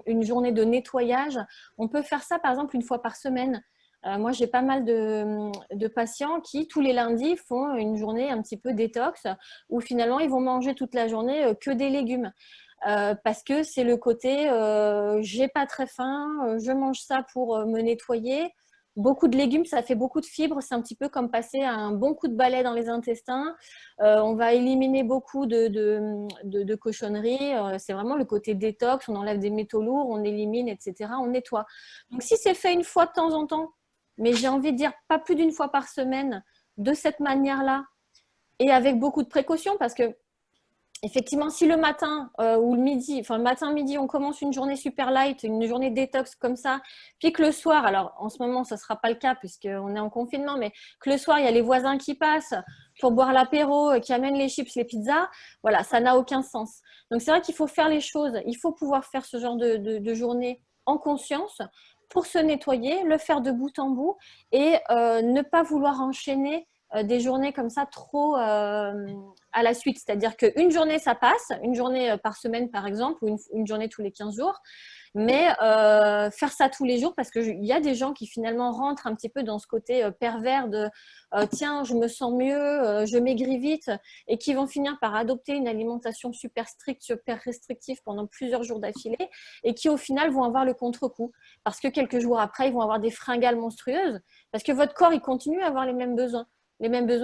une journée de nettoyage. On peut faire ça, par exemple, une fois par semaine. Moi, j'ai pas mal de patients qui, tous les lundis, font une journée un petit peu détox où finalement, ils vont manger toute la journée que des légumes. Parce que c'est le côté j'ai pas très faim, je mange ça pour me nettoyer. Beaucoup de légumes, ça fait beaucoup de fibres. C'est un petit peu comme passer un bon coup de balai dans les intestins. On va éliminer beaucoup de cochonneries. C'est vraiment le côté détox. On enlève des métaux lourds, on élimine, etc. On nettoie. Donc, si c'est fait une fois de temps en temps, mais j'ai envie de dire pas plus d'une fois par semaine, de cette manière-là, et avec beaucoup de précautions, parce que effectivement, si le matin ou le midi, enfin le matin-midi, on commence une journée super light, une journée détox comme ça, puis que le soir, alors en ce moment, ça ne sera pas le cas puisqu'on est en confinement, mais que le soir, il y a les voisins qui passent pour boire l'apéro, qui amènent les chips, les pizzas, voilà, ça n'a aucun sens. Donc c'est vrai qu'il faut faire les choses, il faut pouvoir faire ce genre de journée en conscience pour se nettoyer, le faire de bout en bout et ne pas vouloir enchaîner des journées comme ça trop à la suite. C'est-à-dire qu'une journée, ça passe, une journée par semaine, par exemple, ou une journée tous les 15 jours. Mais faire ça tous les jours, parce qu'il y a des gens qui finalement rentrent un petit peu dans ce côté pervers de tiens, je me sens mieux, je maigris vite, et qui vont finir par adopter une alimentation super stricte, super restrictive pendant plusieurs jours d'affilée, et qui au final vont avoir le contre-coup. Parce que quelques jours après, ils vont avoir des fringales monstrueuses, parce que votre corps, il continue à avoir les mêmes besoins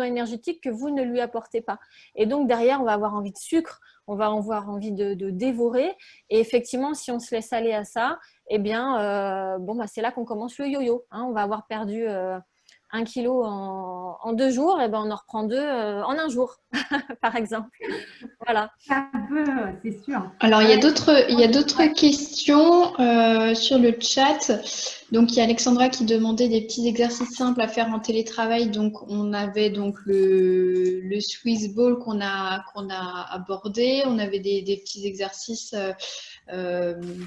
énergétiques que vous ne lui apportez pas. Et donc, derrière, on va avoir envie de sucre, on va avoir envie de dévorer. Et effectivement, si on se laisse aller à ça, eh bien, c'est là qu'on commence le yo-yo. Hein. On va avoir perdu 1 kilo en 2 jours, et ben, on en reprend 2 en 1 jour, par exemple. Voilà. Un peu, c'est sûr. Alors, il y a d'autres questions sur le chat. Donc, il y a Alexandra qui demandait des petits exercices simples à faire en télétravail. Donc, on avait donc le Swiss Ball qu'on a abordé. On avait des petits exercices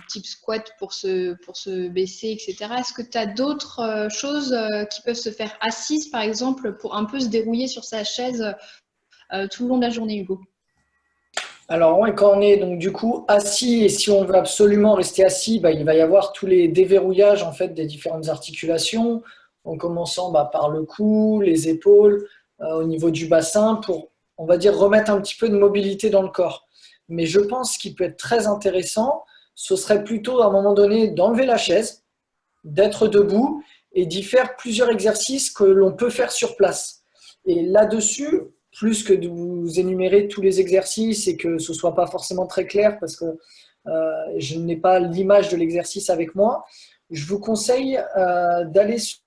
type squat pour se baisser, etc. Est-ce que tu as d'autres choses qui peuvent se faire assises, par exemple, pour un peu se dérouiller sur sa chaise tout le long de la journée, Hugo? Alors, ouais, quand on est donc du coup assis et si on veut absolument rester assis, il va y avoir tous les déverrouillages en fait des différentes articulations, en commençant par le cou, les épaules, au niveau du bassin, pour, on va dire, remettre un petit peu de mobilité dans le corps. Mais je pense qu'il peut être très intéressant, ce serait plutôt à un moment donné d'enlever la chaise, d'être debout et d'y faire plusieurs exercices que l'on peut faire sur place. Et là-dessus, plus que de vous énumérer tous les exercices et que ce ne soit pas forcément très clair parce que je n'ai pas l'image de l'exercice avec moi, je vous conseille d'aller sur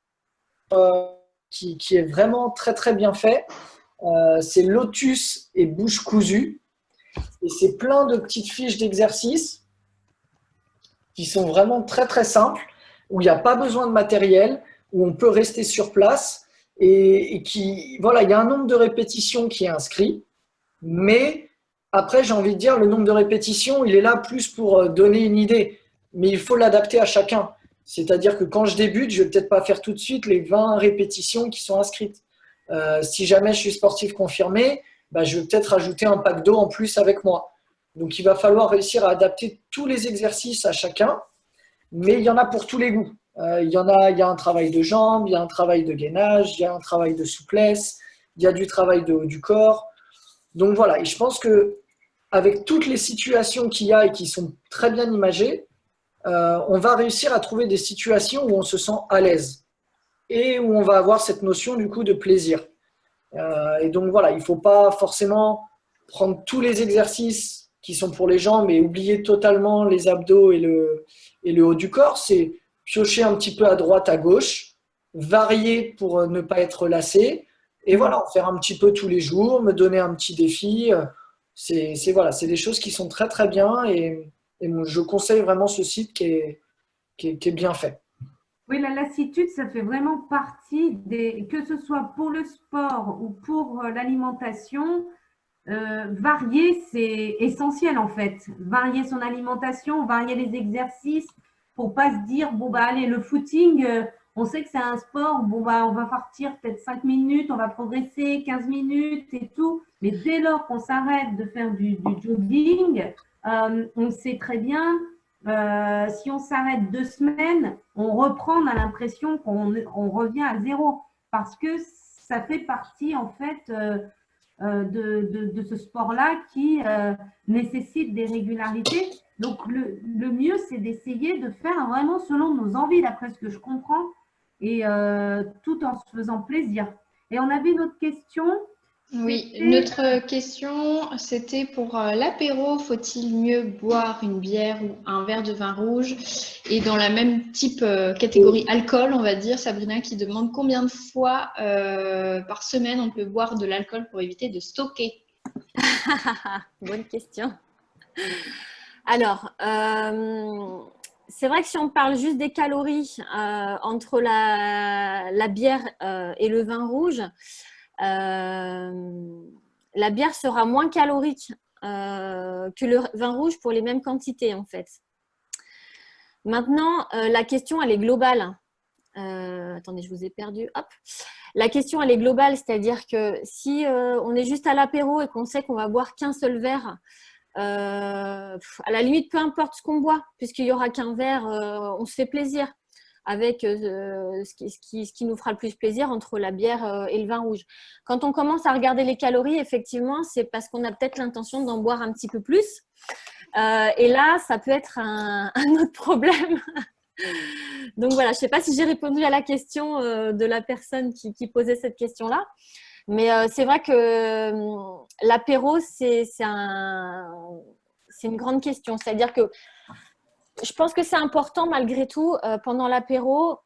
qui est vraiment très très bien fait. C'est Lotus et bouche cousue. Et c'est plein de petites fiches d'exercices qui sont vraiment très très simples, où il n'y a pas besoin de matériel, où on peut rester sur place. Et qui, voilà, il y a un nombre de répétitions qui est inscrit, mais après, j'ai envie de dire, le nombre de répétitions, il est là plus pour donner une idée, mais il faut l'adapter à chacun. C'est-à-dire que quand je débute, je ne vais peut-être pas faire tout de suite les 20 répétitions qui sont inscrites. Si jamais je suis sportif confirmé, je vais peut-être rajouter un pack d'eau en plus avec moi. Donc, il va falloir réussir à adapter tous les exercices à chacun, mais il y en a pour tous les goûts. Il y a un travail de jambes, il y a un travail de gainage, il y a un travail de souplesse, il y a du travail de haut du corps. Donc voilà, et je pense qu'avec toutes les situations qu'il y a et qui sont très bien imagées, on va réussir à trouver des situations où on se sent à l'aise et où on va avoir cette notion du coup de plaisir. Et donc voilà, il ne faut pas forcément prendre tous les exercices qui sont pour les jambes et oublier totalement les abdos et le haut du corps. C'est piocher un petit peu à droite, à gauche, varier pour ne pas être lassé, et voilà, en faire un petit peu tous les jours, me donner un petit défi. C'est des choses qui sont très très bien et je conseille vraiment ce site qui est bien fait. Oui, la lassitude, ça fait vraiment partie que ce soit pour le sport ou pour l'alimentation, varier, c'est essentiel en fait. Varier son alimentation, varier les exercices pour pas se dire, allez, le footing, on sait que c'est un sport, on va partir peut-être 5 minutes, on va progresser 15 minutes et tout. Mais dès lors qu'on s'arrête de faire du jogging, on sait très bien Si on s'arrête 2 semaines, on reprend, on a l'impression qu'on revient à zéro parce que ça fait partie en fait de ce sport-là qui nécessite des régularités. Donc, le mieux, c'est d'essayer de faire vraiment selon nos envies, d'après ce que je comprends, et tout en se faisant plaisir. Et on avait une autre question. Oui, notre question, c'était pour l'apéro, faut-il mieux boire une bière ou un verre de vin rouge? Et dans la même type catégorie alcool, on va dire, Sabrina qui demande combien de fois par semaine on peut boire de l'alcool pour éviter de stocker? Bonne question. Alors, c'est vrai que si on parle juste des calories entre la bière et le vin rouge, la bière sera moins calorique que le vin rouge pour les mêmes quantités en fait. Maintenant, la question elle est globale. Attendez, je vous ai perdu. Hop. La question elle est globale, c'est-à-dire que si on est juste à l'apéro et qu'on sait qu'on va boire qu'un seul verre, à la limite, peu importe ce qu'on boit, puisqu'il n'y aura qu'un verre, on se fait plaisir avec ce qui nous fera le plus plaisir entre la bière et le vin rouge. Quand on commence à regarder les calories, effectivement, c'est parce qu'on a peut-être l'intention d'en boire un petit peu plus. Et là, ça peut être un autre problème. Donc voilà, je ne sais pas si j'ai répondu à la question de la personne qui posait cette question-là. Mais c'est vrai que l'apéro, c'est une grande question. C'est-à-dire que je pense que c'est important malgré tout pendant l'apéro.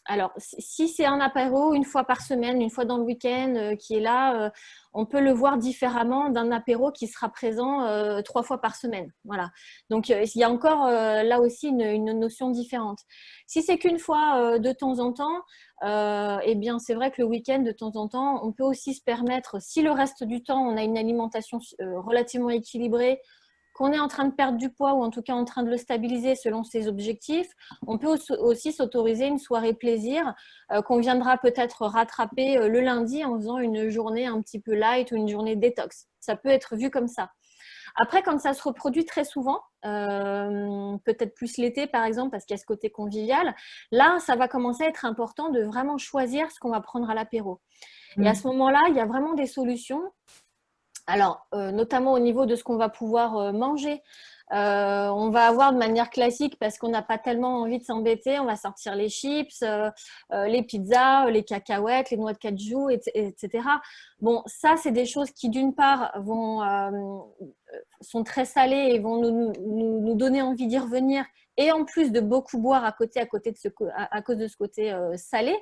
Alors, si c'est un apéro une fois par semaine, une fois dans le week-end qui est là, on peut le voir différemment d'un apéro qui sera présent 3 fois par semaine. Voilà. Donc, il y a encore là aussi une notion différente. Si c'est qu'une fois de temps en temps, eh bien, c'est vrai que le week-end, de temps en temps, on peut aussi se permettre, si le reste du temps, on a une alimentation relativement équilibrée, qu'on est en train de perdre du poids ou en tout cas en train de le stabiliser selon ses objectifs, on peut aussi s'autoriser une soirée plaisir qu'on viendra peut-être rattraper le lundi en faisant une journée un petit peu light ou une journée détox. Ça peut être vu comme ça. Après, quand ça se reproduit très souvent, peut-être plus l'été par exemple, parce qu'il y a ce côté convivial, là, ça va commencer à être important de vraiment choisir ce qu'on va prendre à l'apéro. Et à ce moment-là, il y a vraiment des solutions. Alors, notamment au niveau de ce qu'on va pouvoir manger. On va avoir de manière classique, parce qu'on n'a pas tellement envie de s'embêter, on va sortir les chips, les pizzas, les cacahuètes, les noix de cajou, etc. Bon, ça, c'est des choses qui, d'une part, sont très salées et vont nous donner envie d'y revenir. Et en plus de beaucoup boire à cause de ce côté salé,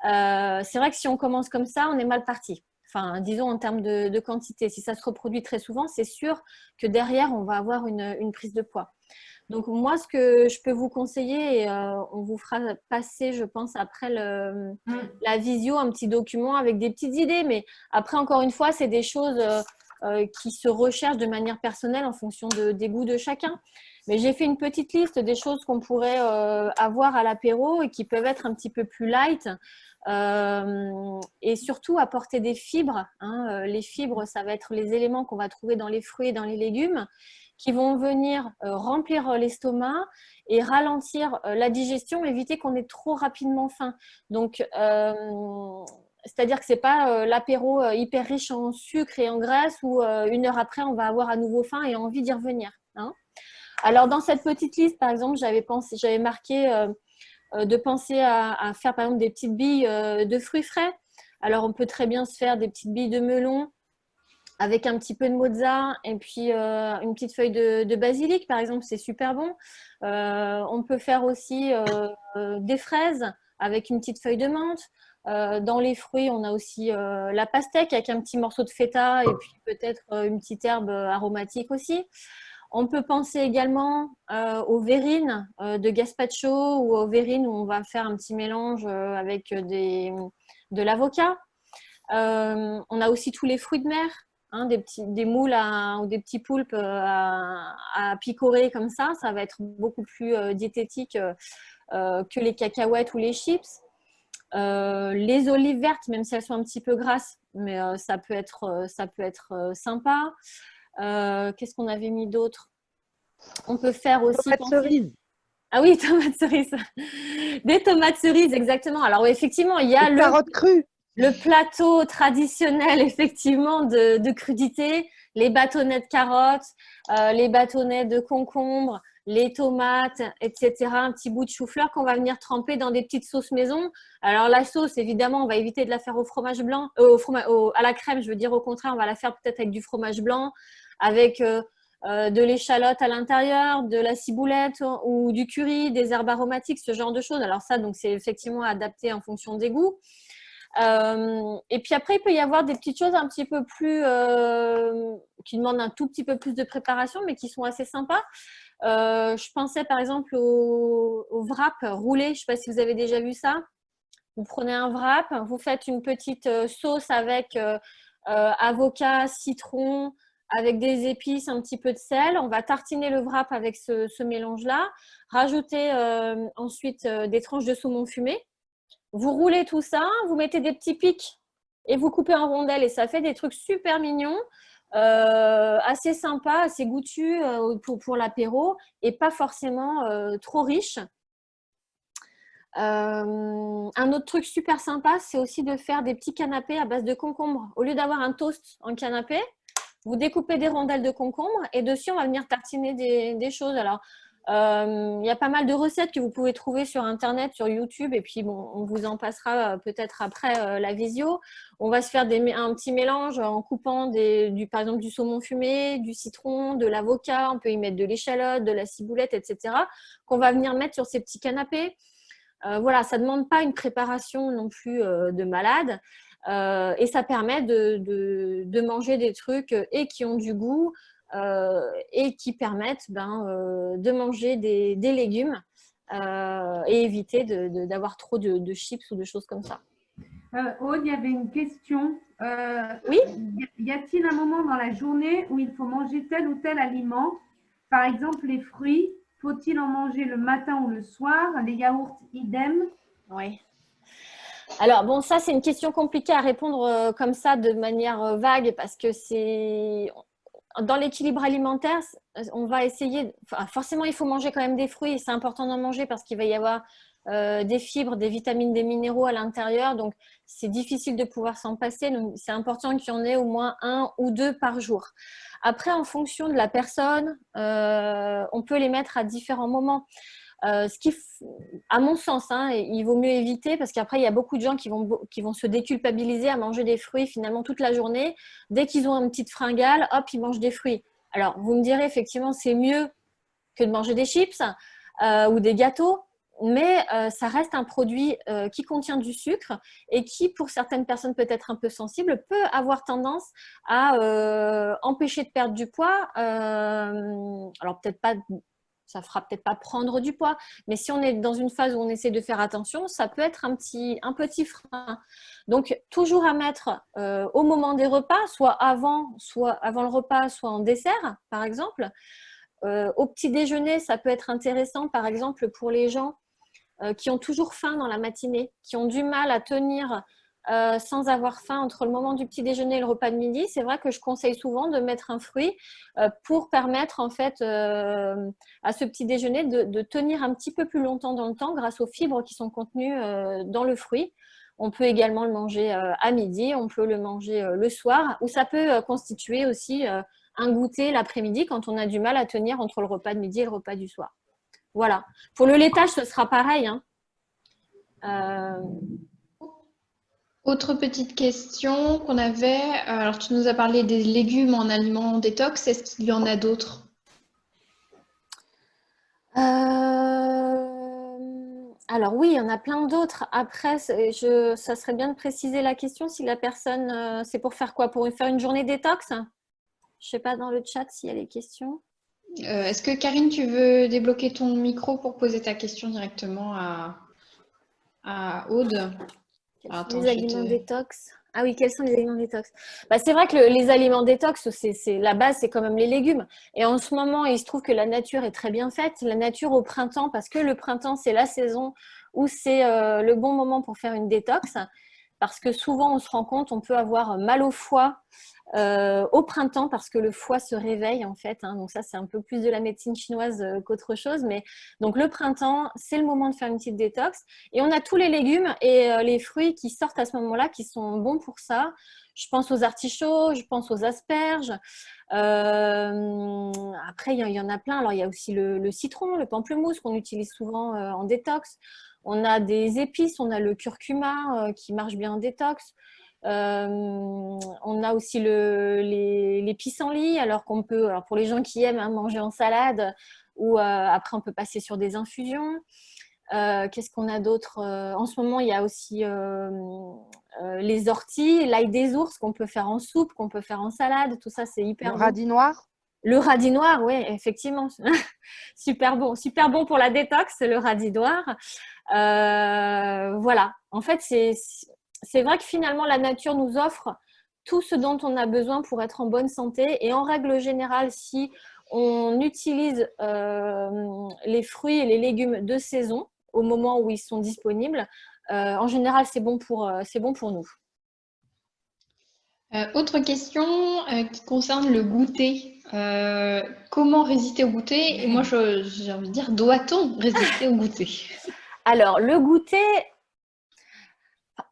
c'est vrai que si on commence comme ça, on est mal parti. Enfin, disons en termes de quantité. Si ça se reproduit très souvent, c'est sûr que derrière, on va avoir une prise de poids. Donc, moi, ce que je peux vous conseiller, et on vous fera passer, je pense, après la visio, un petit document avec des petites idées. Mais après, encore une fois, c'est des choses qui se recherchent de manière personnelle en fonction des goûts de chacun. Mais j'ai fait une petite liste des choses qu'on pourrait avoir à l'apéro et qui peuvent être un petit peu plus light. Et surtout apporter des fibres. Les fibres, ça va être les éléments qu'on va trouver dans les fruits et dans les légumes qui vont venir remplir l'estomac et ralentir la digestion, éviter qu'on ait trop rapidement faim. Donc, c'est-à-dire que ce n'est pas l'apéro hyper riche en sucre et en graisse où une heure après, on va avoir à nouveau faim et envie d'y revenir. Alors, dans cette petite liste, par exemple, j'avais marqué de penser à faire, par exemple, des petites billes de fruits frais. Alors, on peut très bien se faire des petites billes de melon avec un petit peu de mozza et puis une petite feuille de basilic, par exemple, c'est super bon. On peut faire aussi des fraises avec une petite feuille de menthe. Dans les fruits, on a aussi la pastèque avec un petit morceau de feta et puis peut-être une petite herbe aromatique aussi. On peut penser également aux verrines de gazpacho ou aux verrines où on va faire un petit mélange avec de l'avocat. On a aussi tous les fruits de mer, des moules ou des petits poulpes à picorer comme ça. Ça va être beaucoup plus diététique que les cacahuètes ou les chips. Les olives vertes, même si elles sont un petit peu grasses, mais ça peut être sympa. Qu'est-ce qu'on avait mis d'autre? On peut faire aussi… Tomates cerises. Ah oui, tomates cerises. Des tomates cerises, exactement. Alors oui, effectivement, il y a Des carottes crues. le plateau traditionnel, effectivement, de crudité, les bâtonnets de carottes, les bâtonnets de concombre, les tomates, etc. Un petit bout de chou-fleur qu'on va venir tremper dans des petites sauces maison. Alors la sauce, évidemment, on va éviter de la faire au fromage blanc, à la crème, je veux dire, au contraire, on va la faire peut-être avec du fromage blanc, avec de l'échalote à l'intérieur, de la ciboulette ou du curry, des herbes aromatiques, ce genre de choses. Alors ça, donc c'est effectivement adapté en fonction des goûts. Et puis après, il peut y avoir des petites choses un petit peu plus qui demandent un tout petit peu plus de préparation, mais qui sont assez sympas. Je pensais par exemple au wrap roulé. Je ne sais pas si vous avez déjà vu ça. Vous prenez un wrap, vous faites une petite sauce avec avocat, citron, avec des épices, un petit peu de sel. On va tartiner le wrap avec ce mélange-là. Rajouter ensuite des tranches de saumon fumé. Vous roulez tout ça, vous mettez des petits pics et vous coupez en rondelles et ça fait des trucs super mignons, assez sympas, assez goûtus pour l'apéro et pas forcément trop riches. Un autre truc super sympa, c'est aussi de faire des petits canapés à base de concombre. Au lieu d'avoir un toast en canapé, vous découpez des rondelles de concombre et dessus, on va venir tartiner des choses. Alors, il y a pas mal de recettes que vous pouvez trouver sur Internet, sur YouTube, et puis bon, on vous en passera peut-être après la visio. On va se faire un petit mélange en coupant par exemple du saumon fumé, du citron, de l'avocat, on peut y mettre de l'échalote, de la ciboulette, etc. qu'on va venir mettre sur ces petits canapés. Voilà, ça ne demande pas une préparation non plus de malade. Et ça permet de manger des trucs et qui ont du goût et qui permettent de manger des légumes et éviter d'avoir trop de chips ou de choses comme ça. Aude, il y avait une question. Oui. Y a-t-il un moment dans la journée où il faut manger tel ou tel aliment? Par exemple, les fruits, faut-il en manger le matin ou le soir? Les yaourts, idem? Oui. Alors, bon, ça, c'est une question compliquée à répondre comme ça de manière vague parce que c'est… Dans l'équilibre alimentaire, on va essayer… forcément, il faut manger quand même des fruits et c'est important d'en manger parce qu'il va y avoir des fibres, des vitamines, des minéraux à l'intérieur. Donc, c'est difficile de pouvoir s'en passer. Donc, c'est important qu'il y en ait au moins 1 ou 2 par jour. Après, en fonction de la personne, on peut les mettre à différents moments. À mon sens, il vaut mieux éviter parce qu'après, il y a beaucoup de gens qui vont se déculpabiliser à manger des fruits finalement toute la journée. Dès qu'ils ont une petite fringale, hop, ils mangent des fruits. Alors, vous me direz, effectivement, c'est mieux que de manger des chips ou des gâteaux, mais ça reste un produit qui contient du sucre et qui, pour certaines personnes peut-être un peu sensibles, peut avoir tendance à empêcher de perdre du poids. Alors, peut-être pas… Ça fera peut-être pas prendre du poids, mais si on est dans une phase où on essaie de faire attention, ça peut être un petit frein. Donc, toujours à mettre au moment des repas, soit avant le repas, soit en dessert, par exemple. Au petit déjeuner, ça peut être intéressant, par exemple, pour les gens qui ont toujours faim dans la matinée, qui ont du mal à tenir sans avoir faim entre le moment du petit déjeuner et le repas de midi. C'est vrai que je conseille souvent de mettre un fruit pour permettre en fait à ce petit déjeuner de tenir un petit peu plus longtemps dans le temps grâce aux fibres qui sont contenues dans le fruit. On peut également le manger à midi, on peut le manger le soir ou ça peut constituer aussi un goûter l'après-midi quand on a du mal à tenir entre le repas de midi et le repas du soir. Voilà. Pour le laitage, ce sera pareil. Autre petite question qu'on avait. Alors, tu nous as parlé des légumes en aliments détox. Est-ce qu'il y en a d'autres? Alors oui, il y en a plein d'autres. Après, ça serait bien de préciser la question si la personne, c'est pour faire quoi? Pour faire une journée détox? Je ne sais pas dans le chat s'il y a les questions. Est-ce que Karine, tu veux débloquer ton micro pour poser ta question directement à Aude? Les aliments détox. Ah oui, quels sont les aliments détox? C'est vrai que les aliments détox, la base, c'est quand même les légumes. Et en ce moment, il se trouve que la nature est très bien faite. La nature au printemps, parce que le printemps, c'est la saison où c'est le bon moment pour faire une détox. parce que souvent on se rend compte, on peut avoir mal au foie au printemps parce que le foie se réveille en fait, hein. Donc ça c'est un peu plus de la médecine chinoise qu'autre chose, mais donc le printemps c'est le moment de faire une petite détox et on a tous les légumes et les fruits qui sortent à ce moment-là qui sont bons pour ça. Je pense aux artichauts, je pense aux asperges. Après il y en a plein. Alors il y a aussi le citron, le pamplemousse qu'on utilise souvent en détox. On a des épices, on a le curcuma qui marche bien en détox. On a aussi les pissenlits, alors pour les gens qui aiment manger en salade, ou après on peut passer sur des infusions. Qu'est-ce qu'on a d'autre? En ce moment, il y a aussi les orties, l'ail des ours qu'on peut faire en soupe, qu'on peut faire en salade. Tout ça, c'est hyper Le bon. radis noir? Le radis noir, oui, effectivement. Super bon pour la détox, le radis noir. Voilà. En fait, c'est vrai que finalement, la nature nous offre tout ce dont on a besoin pour être en bonne santé. Et en règle générale, si on utilise les fruits et les légumes de saison au moment où ils sont disponibles, en général, c'est bon pour nous. Autre question qui concerne le goûter. Comment résister au goûter? Et moi, j'ai envie de dire, doit-on résister au goûter? Alors, le goûter,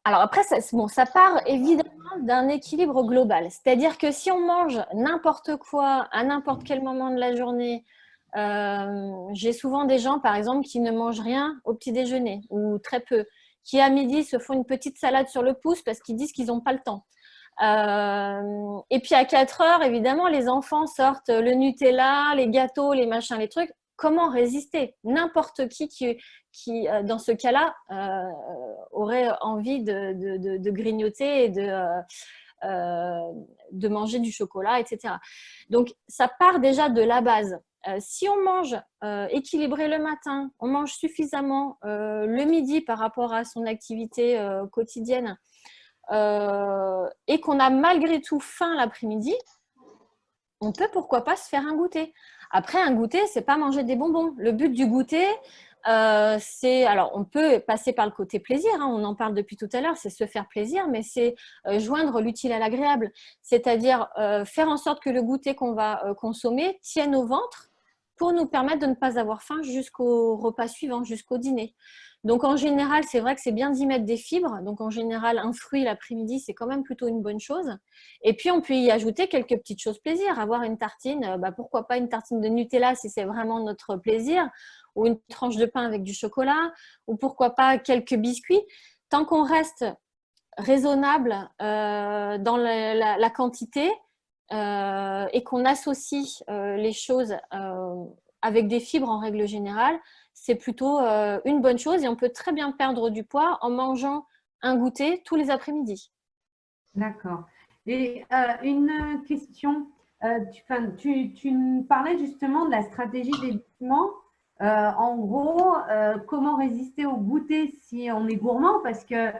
alors après, ça part évidemment d'un équilibre global. C'est-à-dire que si on mange n'importe quoi à n'importe quel moment de la journée, j'ai souvent des gens, par exemple, qui ne mangent rien au petit déjeuner ou très peu, qui à midi se font une petite salade sur le pouce parce qu'ils disent qu'ils n'ont pas le temps. Et puis à 4 heures, évidemment, les enfants sortent le Nutella, les gâteaux, les machins, les trucs. Comment résister? N'importe qui dans ce cas-là, aurait envie de grignoter et de manger du chocolat, etc. Donc, ça part déjà de la base. Si on mange équilibré le matin, on mange suffisamment le midi par rapport à son activité quotidienne, et qu'on a malgré tout faim l'après-midi, on peut pourquoi pas se faire un goûter. Après, un goûter, c'est pas manger des bonbons. Le but du goûter, alors on peut passer par le côté plaisir, hein, on en parle depuis tout à l'heure, c'est se faire plaisir, mais c'est joindre l'utile à l'agréable. C'est-à-dire faire en sorte que le goûter qu'on va consommer tienne au ventre pour nous permettre de ne pas avoir faim jusqu'au repas suivant, jusqu'au dîner. Donc en général, c'est vrai que c'est bien d'y mettre des fibres. Donc en général, un fruit l'après-midi, c'est quand même plutôt une bonne chose. Et puis on peut y ajouter quelques petites choses plaisir. Avoir une tartine, pourquoi pas une tartine de Nutella si c'est vraiment notre plaisir, ou une tranche de pain avec du chocolat, ou pourquoi pas quelques biscuits. Tant qu'on reste raisonnable dans la quantité et qu'on associe les choses avec des fibres en règle générale, c'est plutôt une bonne chose et on peut très bien perdre du poids en mangeant un goûter tous les après-midi. D'accord. Et une question, tu me parlais justement de la stratégie d'évitement. En gros, comment résister au goûter si on est gourmand? Parce que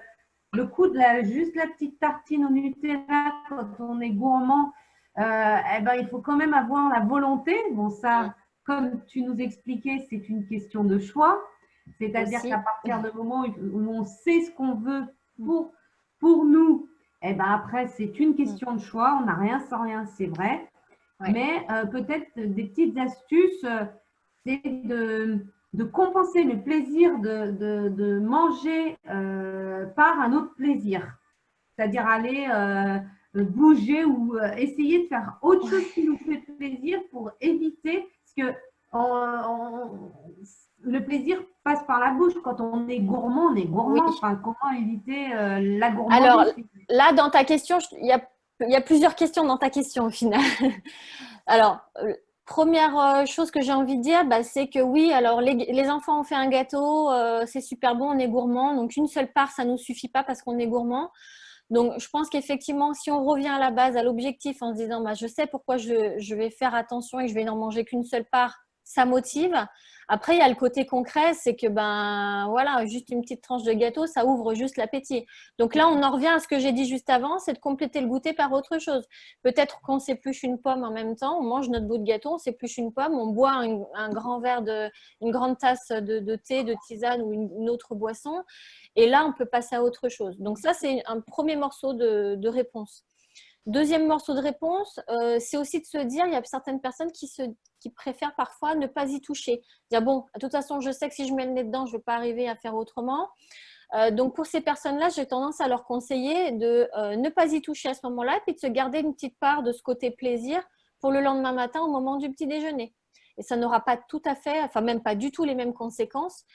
le coup de juste la petite tartine au Nutella quand on est gourmand, il faut quand même avoir la volonté. Bon, ça, comme tu nous expliquais, c'est une question de choix. C'est-à-dire qu'à partir du moment où on sait ce qu'on veut pour nous, après, c'est une question de choix. On n'a rien sans rien, c'est vrai. Ouais. Mais peut-être des petites astuces, c'est de compenser le plaisir de manger par un autre plaisir. C'est-à-dire aller bouger ou essayer de faire autre chose qui nous fait plaisir pour éviter, parce que le plaisir passe par la bouche. Quand on est gourmand, on est gourmand. Oui. Enfin, comment éviter la gourmandise? Alors là, dans ta question, il y a plusieurs questions dans ta question au final. Alors, première chose que j'ai envie de dire, c'est que oui, alors les enfants ont fait un gâteau, c'est super bon, on est gourmand. Donc, une seule part, ça ne nous suffit pas parce qu'on est gourmand. Donc, je pense qu'effectivement, si on revient à la base, à l'objectif, en se disant, je sais pourquoi je vais faire attention et que je vais n'en manger qu'une seule part, ça motive. Après, il y a le côté concret, c'est que ben voilà, juste une petite tranche de gâteau, ça ouvre juste l'appétit. Donc là, on en revient à ce que j'ai dit juste avant, c'est de compléter le goûter par autre chose. Peut-être qu'on s'épluche une pomme en même temps, on mange notre bout de gâteau, on s'épluche une pomme, on boit un grand verre une grande tasse de thé, de tisane ou une autre boisson. Et là, on peut passer à autre chose. Donc ça, c'est un premier morceau de réponse. Deuxième morceau de réponse, c'est aussi de se dire, il y a certaines personnes qui préfèrent parfois ne pas y toucher. Dire, bon, de toute façon, je sais que si je mets le nez dedans, je ne vais pas arriver à faire autrement. Donc, pour ces personnes-là, j'ai tendance à leur conseiller de ne pas y toucher à ce moment-là, puis de se garder une petite part de ce côté plaisir pour le lendemain matin au moment du petit déjeuner. Et ça n'aura pas tout à fait, enfin même pas du tout les mêmes conséquences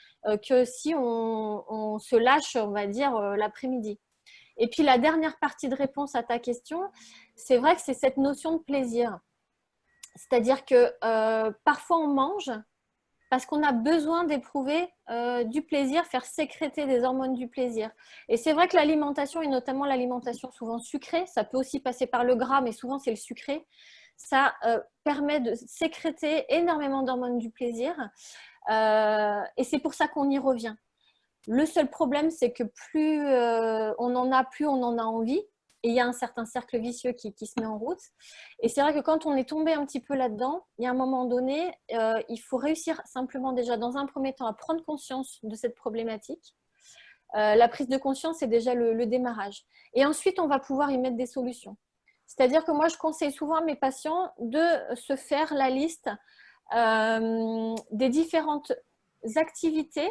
que si on se lâche, on va dire, l'après-midi. Et puis, la dernière partie de réponse à ta question, c'est vrai que c'est cette notion de plaisir. C'est-à-dire que parfois, on mange parce qu'on a besoin d'éprouver du plaisir, faire sécréter des hormones du plaisir. Et c'est vrai que l'alimentation, et notamment l'alimentation souvent sucrée, ça peut aussi passer par le gras, mais souvent, c'est le sucré, ça permet de sécréter énormément d'hormones du plaisir. Et c'est pour ça qu'on y revient. Le seul problème, c'est que plus on en a, plus on en a envie. Et il y a un certain cercle vicieux qui se met en route. Et c'est vrai que quand on est tombé un petit peu là-dedans, il y a un moment donné, il faut réussir simplement déjà dans un premier temps à prendre conscience de cette problématique. La prise de conscience, c'est déjà le démarrage. Et ensuite, on va pouvoir y mettre des solutions. C'est-à-dire que moi, je conseille souvent à mes patients de se faire la liste des différentes activités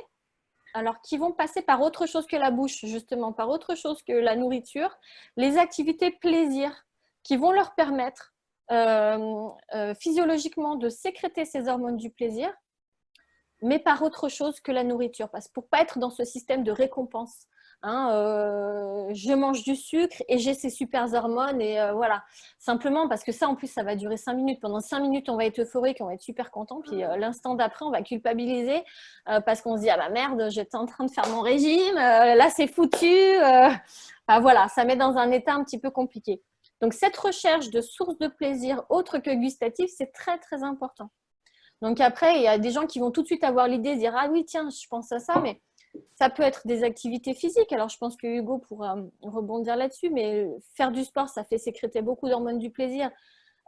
alors qui vont passer par autre chose que la bouche, justement, par autre chose que la nourriture, les activités plaisir qui vont leur permettre physiologiquement de sécréter ces hormones du plaisir, mais par autre chose que la nourriture, parce que pour ne pas être dans ce système de récompense. Je mange du sucre et j'ai ces super hormones et voilà, simplement parce que ça en plus ça va durer 5 minutes, pendant 5 minutes on va être euphorique, on va être super content, puis l'instant d'après on va culpabiliser parce qu'on se dit ah bah merde, j'étais en train de faire mon régime, là c'est foutu, enfin, voilà, ça met dans un état un petit peu compliqué. Donc cette recherche de sources de plaisir autres que gustatives, c'est très très important. Donc après il y a des gens qui vont tout de suite avoir l'idée de dire ah oui tiens je pense à ça, mais ça peut être des activités physiques. Alors, je pense que Hugo pourra rebondir là-dessus, mais faire du sport, ça fait sécréter beaucoup d'hormones du plaisir.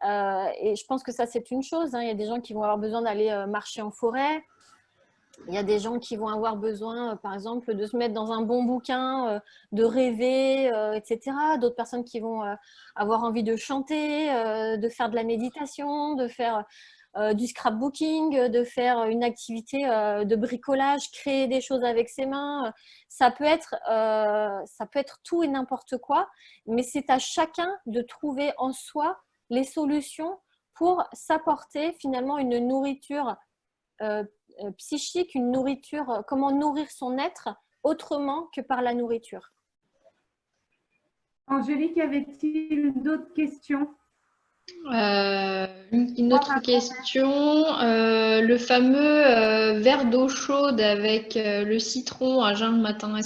Et je pense que ça, c'est une chose. Il y a des gens qui vont avoir besoin d'aller marcher en forêt. Il y a des gens qui vont avoir besoin, par exemple, de se mettre dans un bon bouquin, de rêver, etc. D'autres personnes qui vont avoir envie de chanter, de faire de la méditation, de faire du scrapbooking, de faire une activité de bricolage, créer des choses avec ses mains. Ça peut être tout et n'importe quoi, mais c'est à chacun de trouver en soi les solutions pour s'apporter finalement une nourriture psychique, une nourriture, comment nourrir son être autrement que par la nourriture. Angélique, y avait-il d'autres questions? Une autre question, le fameux verre d'eau chaude avec le citron à jeun le matin, à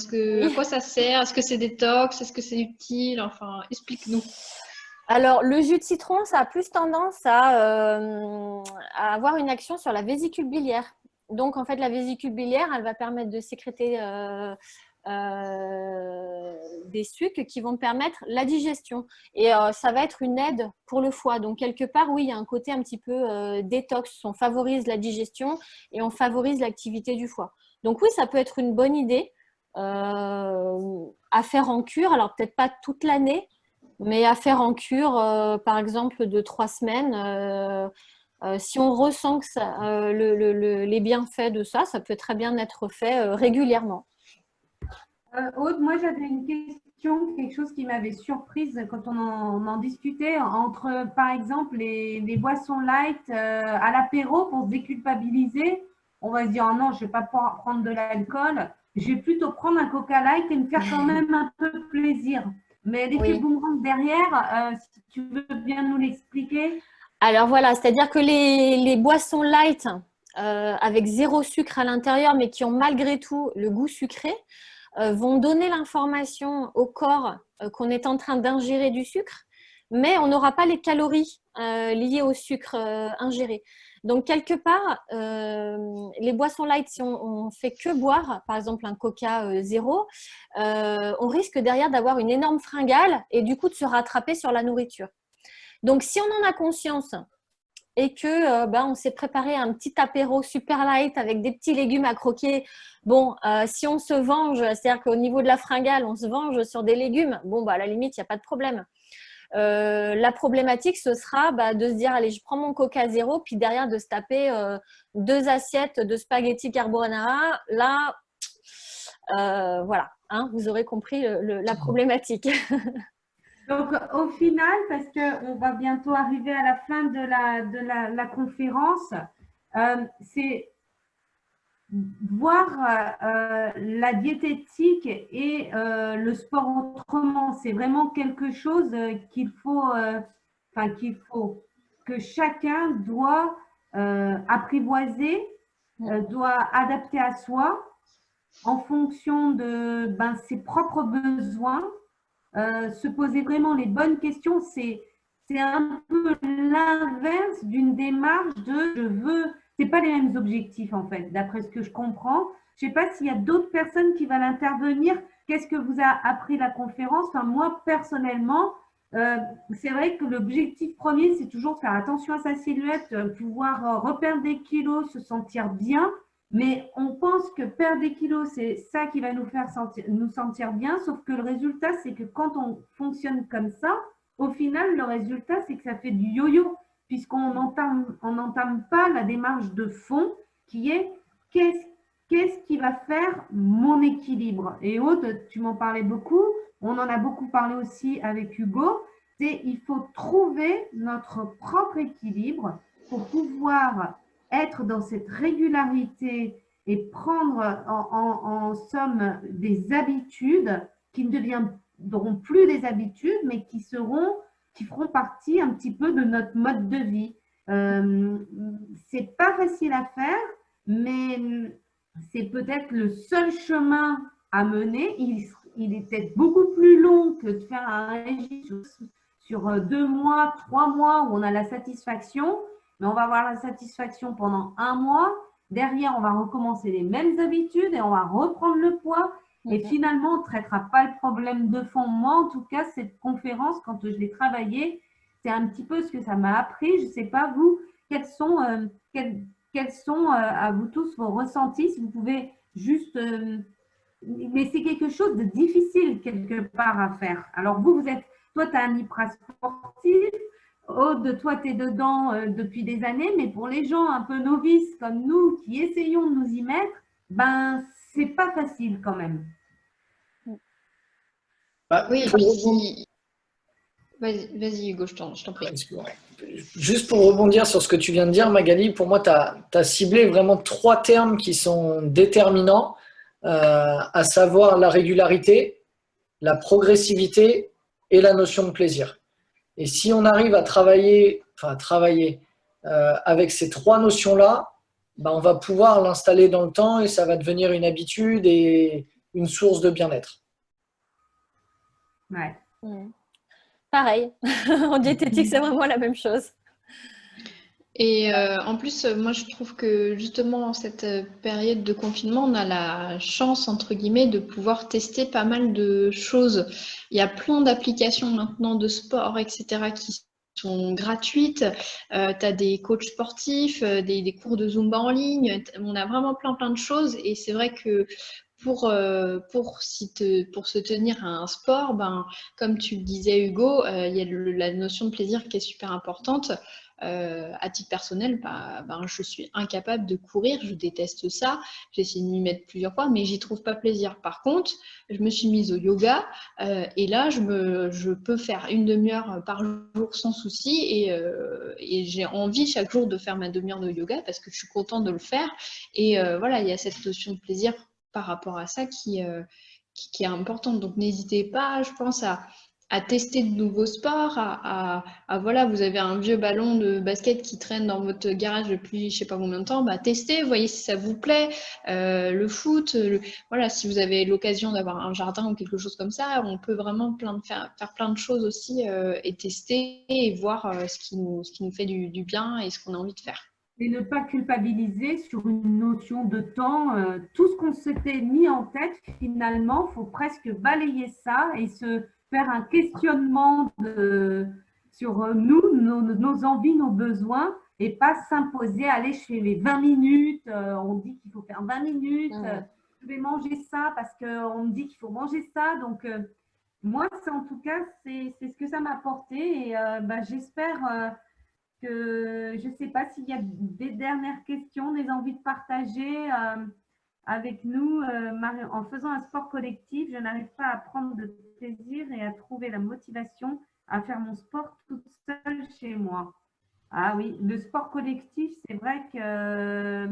quoi ça sert? Est-ce que c'est détox? Est-ce que c'est utile? Enfin, explique-nous. Alors, le jus de citron, ça a plus tendance à avoir une action sur la vésicule biliaire. Donc, en fait, la vésicule biliaire, elle va permettre de sécréter des sucs qui vont permettre la digestion. Et ça va être une aide pour le foie. Donc, quelque part, oui, il y a un côté un petit peu détox. On favorise la digestion et on favorise l'activité du foie. Donc, oui, ça peut être une bonne idée à faire en cure. Alors, peut-être pas toute l'année, mais à faire en cure, par exemple, de 3 semaines. Si on ressent que ça, les bienfaits de ça, ça peut très bien être fait régulièrement. Aude, moi j'avais une question, quelque chose qui m'avait surprise quand on en discutait entre, par exemple, les boissons light à l'apéro pour se déculpabiliser. On va se dire, oh non, je ne vais pas pouvoir prendre de l'alcool. Je vais plutôt prendre un Coca Light et me faire quand même un peu plaisir. Mais l'effet boomerang derrière, si tu veux bien nous l'expliquer. Alors voilà, c'est-à-dire que les boissons light avec 0 sucre à l'intérieur, mais qui ont malgré tout le goût sucré, vont donner l'information au corps qu'on est en train d'ingérer du sucre, mais on n'aura pas les calories liées au sucre ingéré. Donc, quelque part, les boissons light, si on fait que boire, par exemple un Coca zéro, on risque derrière d'avoir une énorme fringale et du coup de se rattraper sur la nourriture. Donc, si on en a conscience et que on s'est préparé un petit apéro super light avec des petits légumes à croquer, bon, si on se venge, c'est-à-dire qu'au niveau de la fringale, on se venge sur des légumes, bon, à la limite, il n'y a pas de problème. La problématique, ce sera de se dire, allez, je prends mon Coca zéro, puis derrière de se taper 2 assiettes de spaghetti carbonara. Là, voilà, hein, vous aurez compris la problématique. Donc, au final, parce qu'on va bientôt arriver à la fin de la conférence, c'est voir la diététique et le sport autrement. C'est vraiment quelque chose qu'il faut, que chacun doit apprivoiser, doit adapter à soi en fonction de ses propres besoins. Se poser vraiment les bonnes questions, c'est un peu l'inverse d'une démarche de je veux. C'est pas les mêmes objectifs en fait, d'après ce que je comprends. Je sais pas s'il y a d'autres personnes qui veulent intervenir. Qu'est-ce que vous a appris la conférence? Enfin, moi personnellement, c'est vrai que l'objectif premier, c'est toujours faire attention à sa silhouette, pouvoir reperdre des kilos, se sentir bien. Mais on pense que perdre des kilos, c'est ça qui va nous faire nous sentir bien, sauf que le résultat, c'est que quand on fonctionne comme ça, au final, le résultat, c'est que ça fait du yo-yo, puisqu'on n'entame pas la démarche de fond qui est qu'est-ce qui va faire mon équilibre. Et Aude, tu m'en parlais beaucoup, on en a beaucoup parlé aussi avec Hugo, c'est il faut trouver notre propre équilibre pour pouvoir être dans cette régularité et prendre en somme des habitudes qui ne deviendront plus des habitudes, mais qui feront partie un petit peu de notre mode de vie. C'est pas facile à faire, mais c'est peut-être le seul chemin à mener. Il est peut-être beaucoup plus long que de faire un régime sur 2 mois, 3 mois où on a la satisfaction. Mais on va avoir la satisfaction pendant 1 mois. Derrière, on va recommencer les mêmes habitudes et on va reprendre le poids. Et finalement, on ne traitera pas le problème de fond. Moi, en tout cas, cette conférence, quand je l'ai travaillée, c'est un petit peu ce que ça m'a appris. Je ne sais pas, vous, quels sont à vous tous vos ressentis? Si vous pouvez juste… mais c'est quelque chose de difficile quelque part à faire. Alors, toi, tu as un IPRA sportif. Aude, toi, tu es dedans depuis des années, mais pour les gens un peu novices comme nous qui essayons de nous y mettre, c'est pas facile quand même. Oui, vas-y Hugo, je t'en prie. Juste pour rebondir sur ce que tu viens de dire, Magali, pour moi, tu as ciblé vraiment 3 termes qui sont déterminants, à savoir la régularité, la progressivité et la notion de plaisir. Et si on arrive à travailler avec ces 3 notions-là, on va pouvoir l'installer dans le temps et ça va devenir une habitude et une source de bien-être. Ouais. Pareil, en diététique, c'est vraiment la même chose. Et en plus, moi, je trouve que justement, en cette période de confinement, on a la chance, entre guillemets, de pouvoir tester pas mal de choses. Il y a plein d'applications maintenant de sport, etc., qui sont gratuites. Tu as des coachs sportifs, des cours de Zumba en ligne. On a vraiment plein de choses. Et c'est vrai que pour se tenir à un sport, comme tu le disais, Hugo, il y a la notion de plaisir qui est super importante. À titre personnel, je suis incapable de courir, je déteste ça. J'ai essayé de m'y mettre plusieurs fois, mais j'y trouve pas plaisir. Par contre, je me suis mise au yoga et là, je peux faire une demi-heure par jour sans souci et j'ai envie chaque jour de faire ma demi-heure de yoga parce que je suis contente de le faire. Et voilà, il y a cette notion de plaisir par rapport à ça qui est importante. Donc, n'hésitez pas, je pense, à tester de nouveaux sports, voilà, vous avez un vieux ballon de basket qui traîne dans votre garage depuis je sais pas combien de temps, bah testez, voyez si ça vous plaît. Le foot, voilà, si vous avez l'occasion d'avoir un jardin ou quelque chose comme ça, on peut vraiment faire plein de choses aussi et tester et voir ce qui nous fait du bien et ce qu'on a envie de faire. Et ne pas culpabiliser sur une notion de temps. Tout ce qu'on s'était mis en tête, finalement, il faut presque balayer ça et se faire un questionnement sur nous, nos envies, nos besoins, et pas s'imposer, aller chez les 20 minutes. On dit qu'il faut faire 20 minutes. Je vais manger ça parce qu'on me dit qu'il faut manger ça. Donc, moi, en tout cas, c'est ce que ça m'a apporté. Et j'espère que je ne sais pas s'il y a des dernières questions, des envies de partager avec nous. En faisant un sport collectif, je n'arrive pas à prendre de plaisir et à trouver la motivation à faire mon sport toute seule chez moi. Ah oui, le sport collectif, c'est vrai que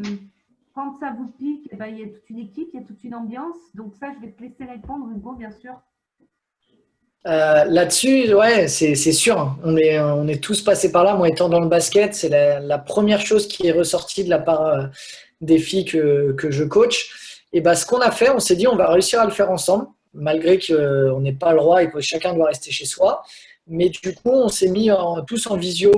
quand ça vous pique, il y a toute une équipe, il y a toute une ambiance. Donc ça, je vais te laisser répondre, Hugo, bien sûr. Là-dessus, ouais, c'est sûr. On est tous passés par là. Moi, étant dans le basket, c'est la première chose qui est ressortie de la part des filles que je coach. Et ce qu'on a fait, on s'est dit, on va réussir à le faire ensemble, malgré qu'on n'ait pas le droit et que chacun doit rester chez soi. Mais du coup, on s'est mis tous en visio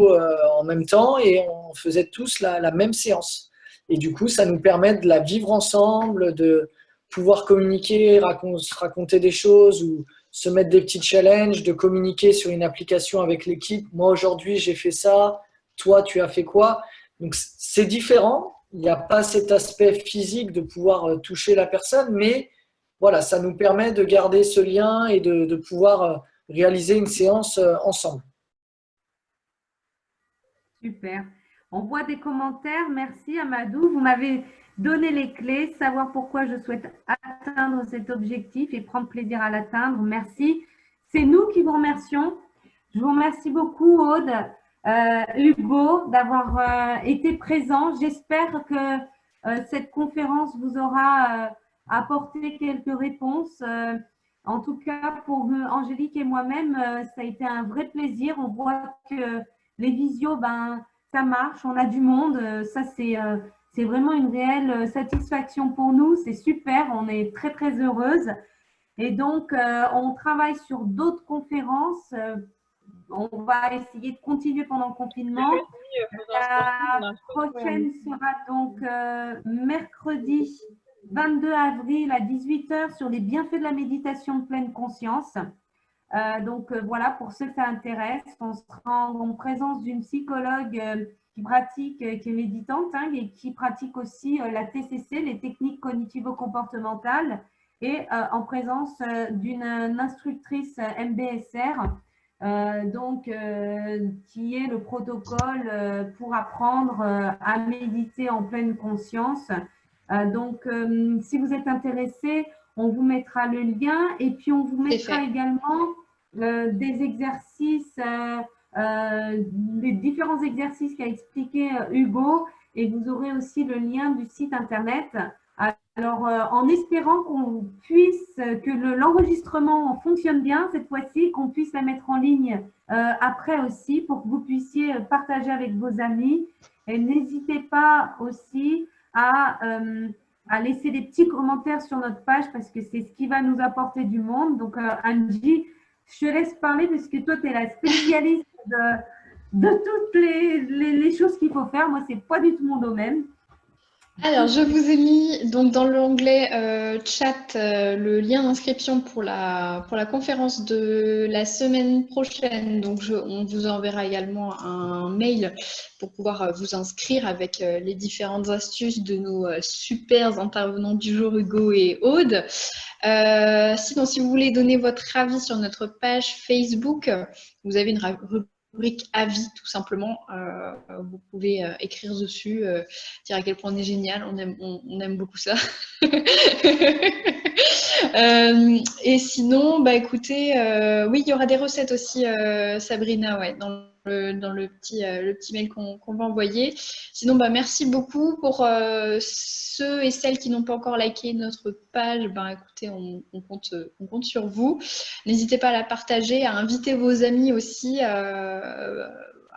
en même temps et on faisait tous la même séance. Et du coup, ça nous permet de la vivre ensemble, de pouvoir communiquer, raconter des choses ou se mettre des petits challenges, de communiquer sur une application avec l'équipe. Moi, aujourd'hui, j'ai fait ça. Toi, tu as fait quoi? Donc, c'est différent. Il n'y a pas cet aspect physique de pouvoir toucher la personne, mais voilà, ça nous permet de garder ce lien et de pouvoir réaliser une séance ensemble. Super. On voit des commentaires. Merci, Amadou. Vous m'avez donné les clés, savoir pourquoi je souhaite atteindre cet objectif et prendre plaisir à l'atteindre. Merci. C'est nous qui vous remercions. Je vous remercie beaucoup, Aude, Hugo, d'avoir été présent. J'espère que cette conférence vous aura apporté quelques réponses. En tout cas, pour Angélique et moi-même, ça a été un vrai plaisir. On voit que les visios, ça marche, on a du monde. Ça, c'est vraiment une réelle satisfaction pour nous. C'est super, on est très, très heureuse. Et donc, on travaille sur d'autres conférences. On va essayer de continuer pendant le confinement. La prochaine sera donc mercredi 22 avril à 18 h sur les bienfaits de la méditation de pleine conscience. Voilà, pour ceux que ça intéresse, on sera en présence d'une psychologue qui pratique, qui est méditante et qui pratique aussi la TCC, les techniques cognitivo-comportementales, et en présence d'une instructrice MBSR, qui est le protocole pour apprendre à méditer en pleine conscience. Si vous êtes intéressé, on vous mettra le lien et puis on vous mettra également des exercices, les différents exercices qu'a expliqué Hugo, et vous aurez aussi le lien du site internet. Alors, en espérant que l'enregistrement fonctionne bien cette fois-ci, qu'on puisse la mettre en ligne après aussi pour que vous puissiez partager avec vos amis. Et n'hésitez pas aussi à laisser des petits commentaires sur notre page parce que c'est ce qui va nous apporter du monde. Donc, Angie, je te laisse parler parce que toi, tu es la spécialiste de toutes les choses qu'il faut faire. Moi, ce n'est pas du tout mon domaine. Alors, je vous ai mis donc dans l'onglet chat le lien d'inscription pour la conférence de la semaine prochaine. Donc, on vous enverra également un mail pour pouvoir vous inscrire avec les différentes astuces de nos super intervenants du jour, Hugo et Aude. Sinon, si vous voulez donner votre avis sur notre page Facebook, vous avez une rubrique avis tout simplement. Vous pouvez écrire dessus, dire à quel point on est génial, on aime beaucoup ça. Et sinon, écoutez, oui, il y aura des recettes aussi, Sabrina, ouais, dans dans le petit mail qu'on va envoyer. Sinon, merci beaucoup pour ceux et celles qui n'ont pas encore liké notre page. Écoutez, on compte sur vous. N'hésitez pas à la partager, à inviter vos amis aussi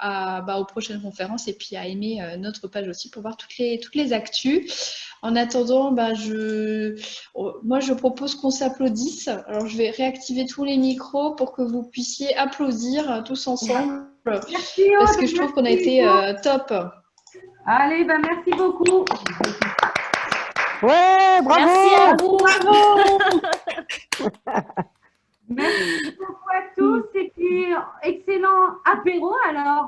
aux prochaines conférences et puis à aimer notre page aussi pour voir toutes les actus. En attendant, moi je propose qu'on s'applaudisse. Alors je vais réactiver tous les micros pour que vous puissiez applaudir tous ensemble. Merci, Parce Aude, que je trouve qu'on a merci été beaucoup. top. Allez, merci beaucoup. Ouais, bravo! Merci à vous. Merci beaucoup à tous et puis excellent apéro alors.